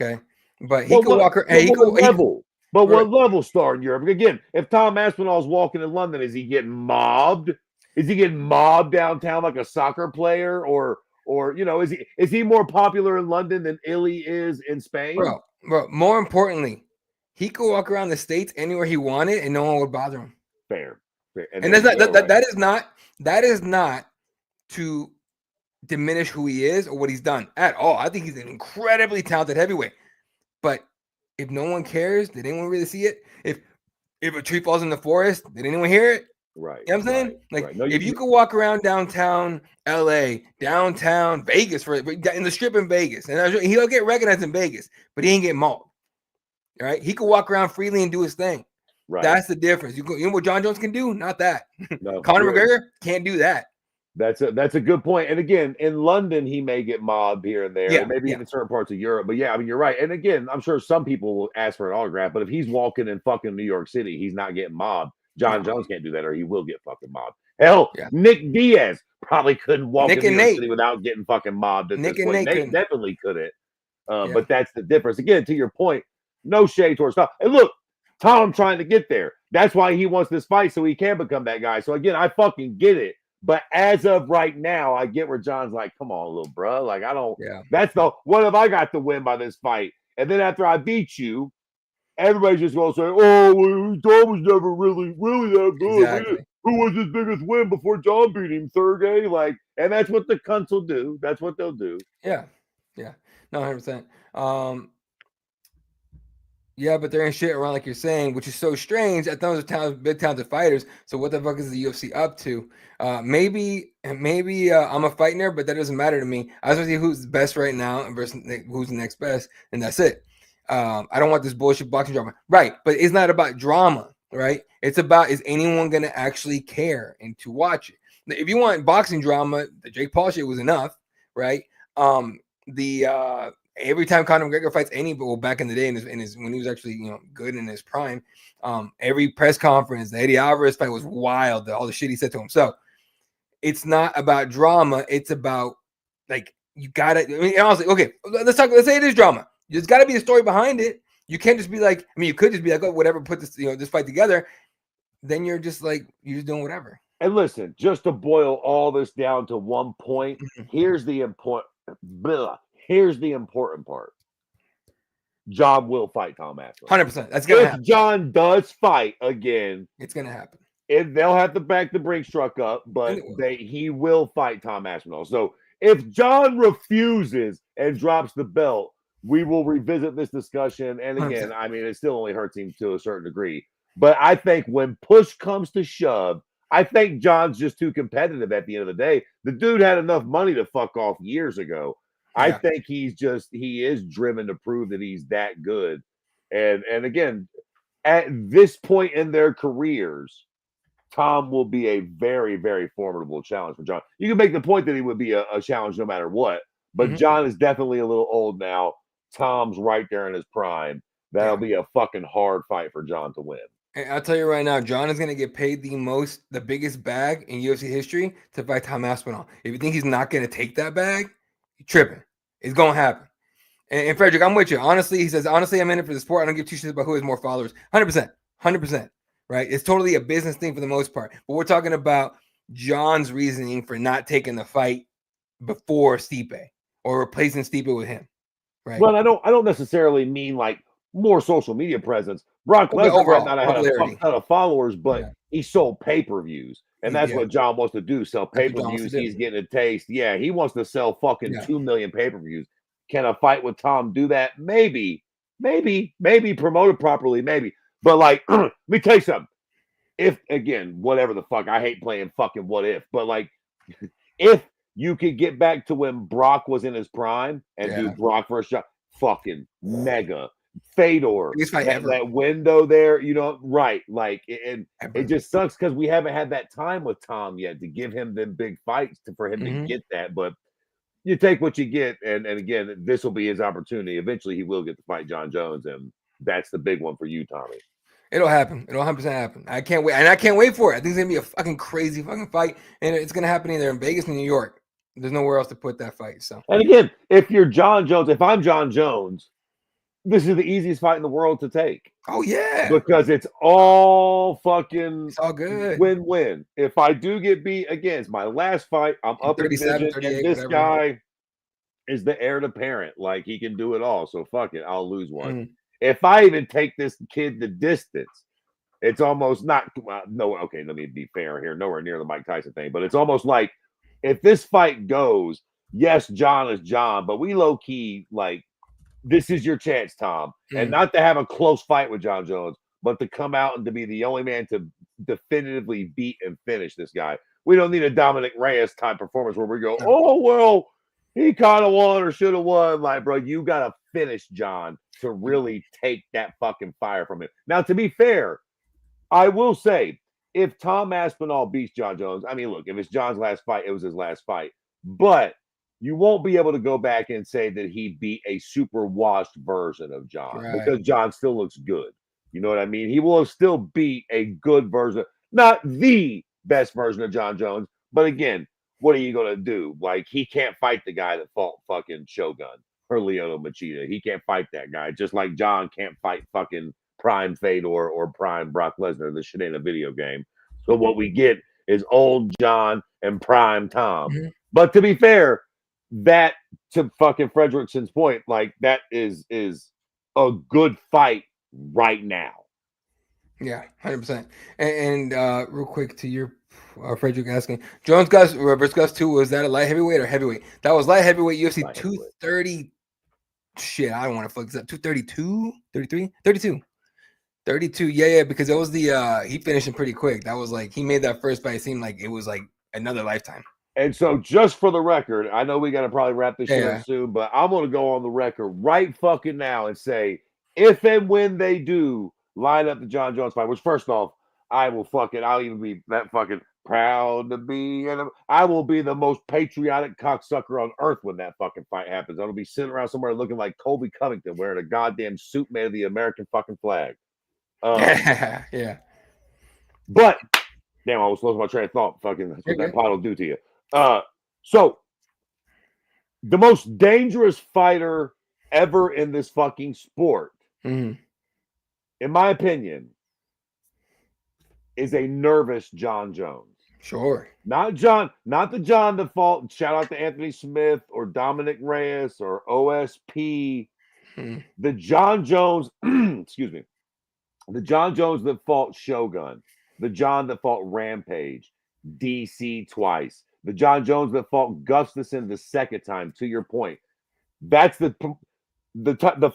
Okay, but he could walk. Hey, he could level. But what level star in Europe? Again, if Tom Aspinall's walking in London, is he getting mobbed? Is he getting mobbed downtown like a soccer player, or is he more popular in London than Illy is in Spain? Bro. More importantly, he could walk around the States anywhere he wanted, and no one would bother him. Fair. And that's not that is not to diminish who he is or what he's done at all. I think he's an incredibly talented heavyweight. But if no one cares, did anyone really see it? If a tree falls in the forest, did anyone hear it? Right. You know what I'm saying? No, if you could walk around downtown LA, downtown Vegas, in the strip in Vegas, and he'll get recognized in Vegas, but he ain't getting mauled. Right? He could walk around freely and do his thing. Right. That's the difference. You know what John Jones can do? Not that. No, Conor McGregor can't do that. That's a good point. And again, in London, he may get mobbed here and there, and maybe even certain parts of Europe. But yeah, I mean, you're right. And again, I'm sure some people will ask for an autograph, but if he's walking in fucking New York City, he's not getting mobbed. John Jones can't do that, or he will get fucking mobbed. Hell, Nick Diaz probably couldn't walk in New York City without getting fucking mobbed at this point. Nate definitely couldn't. But that's the difference. Again, to your point, no shade towards Tom. And look, Tom trying to get there. That's why he wants this fight, so he can become that guy. So again, I fucking get it. But as of right now, I get where John's like, come on, little bro. Like, I don't, that's what have I got to win by this fight? And then after I beat you, everybody's just going to say, oh, well, Tom was never really that good. Exactly. Who was his biggest win before John beat him, Sergey? Like, and that's what the cunts will do. That's what they'll do. Yeah. No, 100%. Yeah, but they're in shit around like you're saying, which is so strange. I thought those are big talented fighters. So what the fuck is the UFC up to? Maybe I'm a fight nerd, but that doesn't matter to me. I just want to see who's best right now versus who's the next best, and that's it. I don't want this bullshit boxing drama, right? But it's not about drama, right? It's about, is anyone gonna actually care and to watch it? If you want boxing drama, the Jake Paul shit was enough, right? Every time Conor McGregor fights anybody, back in the day, in his when he was actually good in his prime, every press conference, the Eddie Alvarez fight was wild. All the shit he said to himself. It's not about drama. It's about you gotta. I mean, honestly, okay, let's say it is drama. There's got to be a story behind it. You can't just be like. I mean, you could just be like, oh, whatever, put this this fight together. Then you're just doing whatever. And listen, just to boil all this down to one point, here's the important. Here's the important part. John will fight Tom Aspinall. 100%. That's gonna happen. If John does fight again, it's gonna happen. They'll have to back the Brinks truck up, but he will fight Tom Aspinall. So if John refuses and drops the belt, we will revisit this discussion. And again, 100%. I mean, it still only hurts him to a certain degree. But I think when push comes to shove, I think John's just too competitive at the end of the day. The dude had enough money to fuck off years ago. I think he is driven to prove that he's that good. And again, at this point in their careers, Tom will be a very, very formidable challenge for John. You can make the point that he would be a challenge no matter what, but John is definitely a little old now. Tom's right there in his prime. That'll be a fucking hard fight for John to win. And I'll tell you right now, John is going to get paid the biggest bag in UFC history to fight Tom Aspinall. If you think he's not going to take that bag, you're tripping. It's going to happen. And Frederick, I'm with you. Honestly, he says, honestly, I'm in it for the sport. I don't give two shits about who has more followers. 100%. 100%. Right? It's totally a business thing for the most part. But we're talking about John's reasoning for not taking the fight before Stipe or replacing Stipe with him. Right? Well, I don't necessarily mean more social media presence. Brock Lesnar might not have had a ton of followers, but he sold pay-per-views. And that's what John wants to do, sell pay-per-views. He's getting a taste. Yeah, he wants to sell fucking 2 million pay-per-views. Can a fight with Tom do that? Maybe promote it properly, maybe. But let me tell you something. If, again, whatever the fuck, I hate playing fucking what if, but if you could get back to when Brock was in his prime and do Brock versus John, fucking mega. Fedor, that window there, you know, right? Like, and it just sucks because we haven't had that time with Tom yet to give him them big fights for him to get that. But you take what you get, and again, this will be his opportunity. Eventually, he will get to fight John Jones, and that's the big one for you, Tommy. It'll happen. It'll 100% happen. I can't wait, and I can't wait for it. I think it's gonna be a fucking crazy fucking fight, and it's gonna happen either in Vegas or New York. There's nowhere else to put that fight. So, and again, if you're John Jones, if I'm John Jones, this is the easiest fight in the world to take. Oh yeah, because it's all fucking it's all good. Win-win. If I do get beat again, it's my last fight. I'm up in division, and this guy is the heir to parent. Like, he can do it all. So fuck it, I'll lose one. If I even take this kid the distance, it's almost not no. Okay, let me be fair here. Nowhere near the Mike Tyson thing, but it's almost like if this fight goes, yes, John is John, but we low key like. This is your chance, Tom, and not to have a close fight with John Jones, but to come out and to be the only man to definitively beat and finish this guy. We don't need a Dominic Reyes type performance where we go, oh, well, he kind of won or should have won. Like, bro, you got to finish John to really take that fucking fire from him. Now, to be fair, I will say, if Tom Aspinall beats John Jones, I mean, look, if it's John's last fight, it was his last fight. But you won't be able to go back and say that he beat a super washed version of John because John still looks good. You know what I mean? He will still beat a good version, not the best version of John Jones. But again, what are you going to do? Like, he can't fight the guy that fought fucking Shogun or Lyoto Machida. He can't fight that guy. Just like John can't fight fucking Prime Fedor or Prime Brock Lesnar. This shit ain't a video game. So what we get is old John and Prime Tom. But to be fair, that to fucking Fredrickson's point, like that is a good fight right now. Yeah, 100%. And real quick to your Frederick asking, Jones Gus versus Gus 2, was that a light heavyweight or heavyweight? That was light heavyweight, UFC 230. Shit, I don't want to fuck this up. 232, 33, 32. 32. Yeah, because it was the he finished him pretty quick. That was like he made that first fight seem like it was like another lifetime. And so, just for the record, I know we got to probably wrap this shit up soon, but I'm going to go on the record right fucking now and say, if and when they do line up the John Jones fight, which first off, I'll even be that fucking proud to be, and I will be the most patriotic cocksucker on earth when that fucking fight happens. I'll be sitting around somewhere looking like Colby Covington wearing a goddamn suit made of the American fucking flag. Yeah. But, damn, I was losing my train of thought. Fucking, that's what that pot will do to you. So the most dangerous fighter ever in this fucking sport, in my opinion, is a nervous John Jones. Sure. Not the John that fought. Shout out to Anthony Smith or Dominic Reyes or OSP. The John Jones, excuse me, the John Jones that fought Shogun, the John that fought Rampage, DC twice. The John Jones that fought Gustafsson the second time, to your point. That's the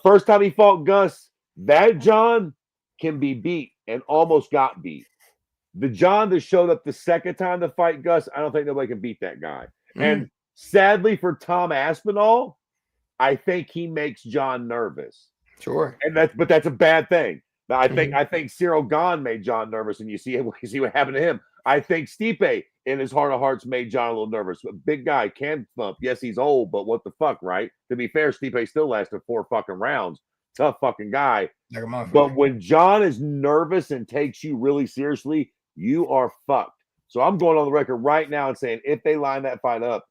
first time he fought Gus, that John can be beat and almost got beat. The John that showed up the second time to fight Gus, I don't think nobody can beat that guy. And sadly for Tom Aspinall, I think he makes John nervous. Sure. And that's a bad thing. I think Cyril Gahn made John nervous, and you see what happened to him. I think Stipe, in his heart of hearts, made John a little nervous. A big guy can thump. Yes, he's old, but what the fuck, right? To be fair, Stipe still lasted 4 fucking rounds. Tough fucking guy. But when John is nervous and takes you really seriously, you are fucked. So I'm going on the record right now and saying if they line that fight up,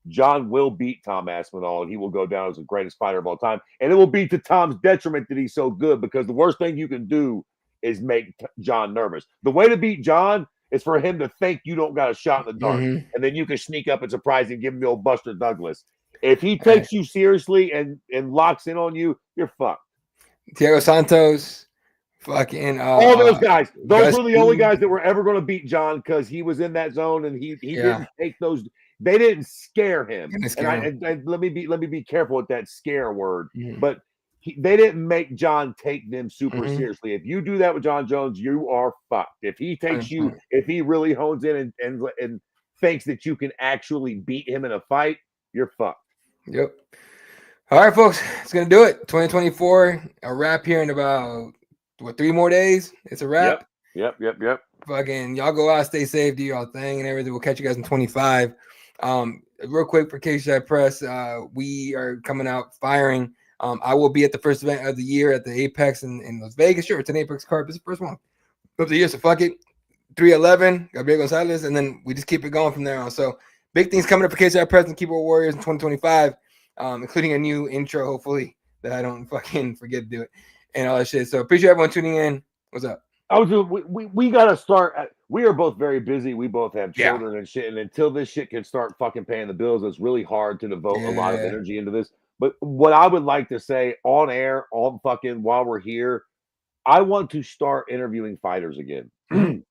John will beat Tom Aspinall, and he will go down as the greatest fighter of all time. And it will be to Tom's detriment that he's so good, because the worst thing you can do is make John nervous. The way to beat John is for him to think you don't got a shot in the dark, and then you can sneak up and surprise and give him the old Buster Douglas. If he takes you seriously and locks in on you, you're fucked. Thiago Santos, fucking all those guys. Those were the only guys that were ever going to beat John, because he was in that zone and he didn't take those. They didn't scare him. And let me be careful with that scare word. But they didn't make John take them super seriously. If you do that with John Jones, you are fucked. If he takes you, if he really hones in and thinks that you can actually beat him in a fight, you're fucked. Yep. All right, folks, it's gonna do it. 2024, a wrap here in about 3 more days. It's a wrap. Yep. Fucking y'all go out, stay safe, do y'all thing and everything. We'll catch you guys in 25. Real quick for Cageside Press, we are coming out firing. I will be at the first event of the year at the Apex in Las Vegas. Sure, it's an Apex card, but it's the first one of the year, so fuck it. 311, Gabriel Gonzalez, and then we just keep it going from there on. So big things coming up for Cageside Press and Keyboard Warriors in 2025, including a new intro, hopefully, that I don't fucking forget to do it and all that shit. So appreciate everyone tuning in. What's up? We gotta start. We are both very busy. We both have children and shit. And until this shit can start fucking paying the bills, it's really hard to devote a lot of energy into this. But what I would like to say on air, on fucking while we're here, I want to start interviewing fighters again.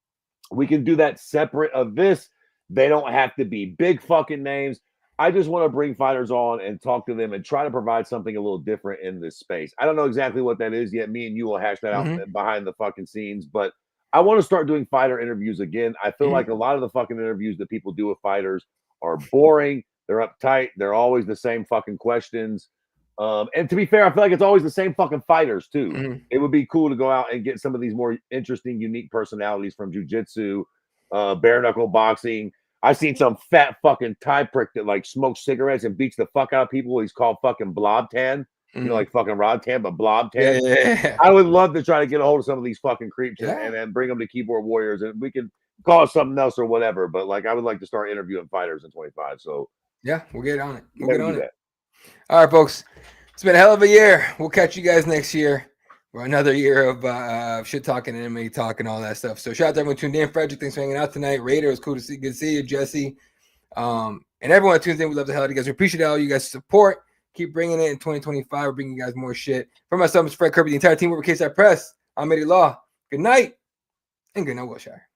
We can do that separate of this. They don't have to be big fucking names. I just want to bring fighters on and talk to them and try to provide something a little different in this space. I don't know exactly what that is yet. Me and you will hash that out behind the fucking scenes, but I want to start doing fighter interviews again. I feel like a lot of the fucking interviews that people do with fighters are boring. They're uptight. They're always the same fucking questions. And to be fair, I feel like it's always the same fucking fighters too. It would be cool to go out and get some of these more interesting, unique personalities from jiu-jitsu, bare knuckle boxing. I've seen some fat fucking Thai prick that like smokes cigarettes and beats the fuck out of people. He's called fucking Blob Tan. You know, like fucking Rod Tan, but Blob Tan. Yeah. I would love to try to get a hold of some of these fucking creeps and then bring them to Keyboard Warriors, and we can call it something else or whatever. But like, I would like to start interviewing fighters in 25. So yeah, we'll get on it. We'll get on it. All right, folks. It's been a hell of a year. We'll catch you guys next year for another year of shit talking and MMA talk and all that stuff. So shout out to everyone tuned in. Frederick, thanks for hanging out tonight. Raider, it was cool to see. Good to see you, Jesse. And everyone that tunes in, we love the hell out of you guys. We appreciate all you guys' support. Keep bringing it in 2025. We're bringing you guys more shit. For myself, Mr. Fred Kirby, the entire team over at Cageside Press, I'm Eddie Law. Good night and good night, Wilshire.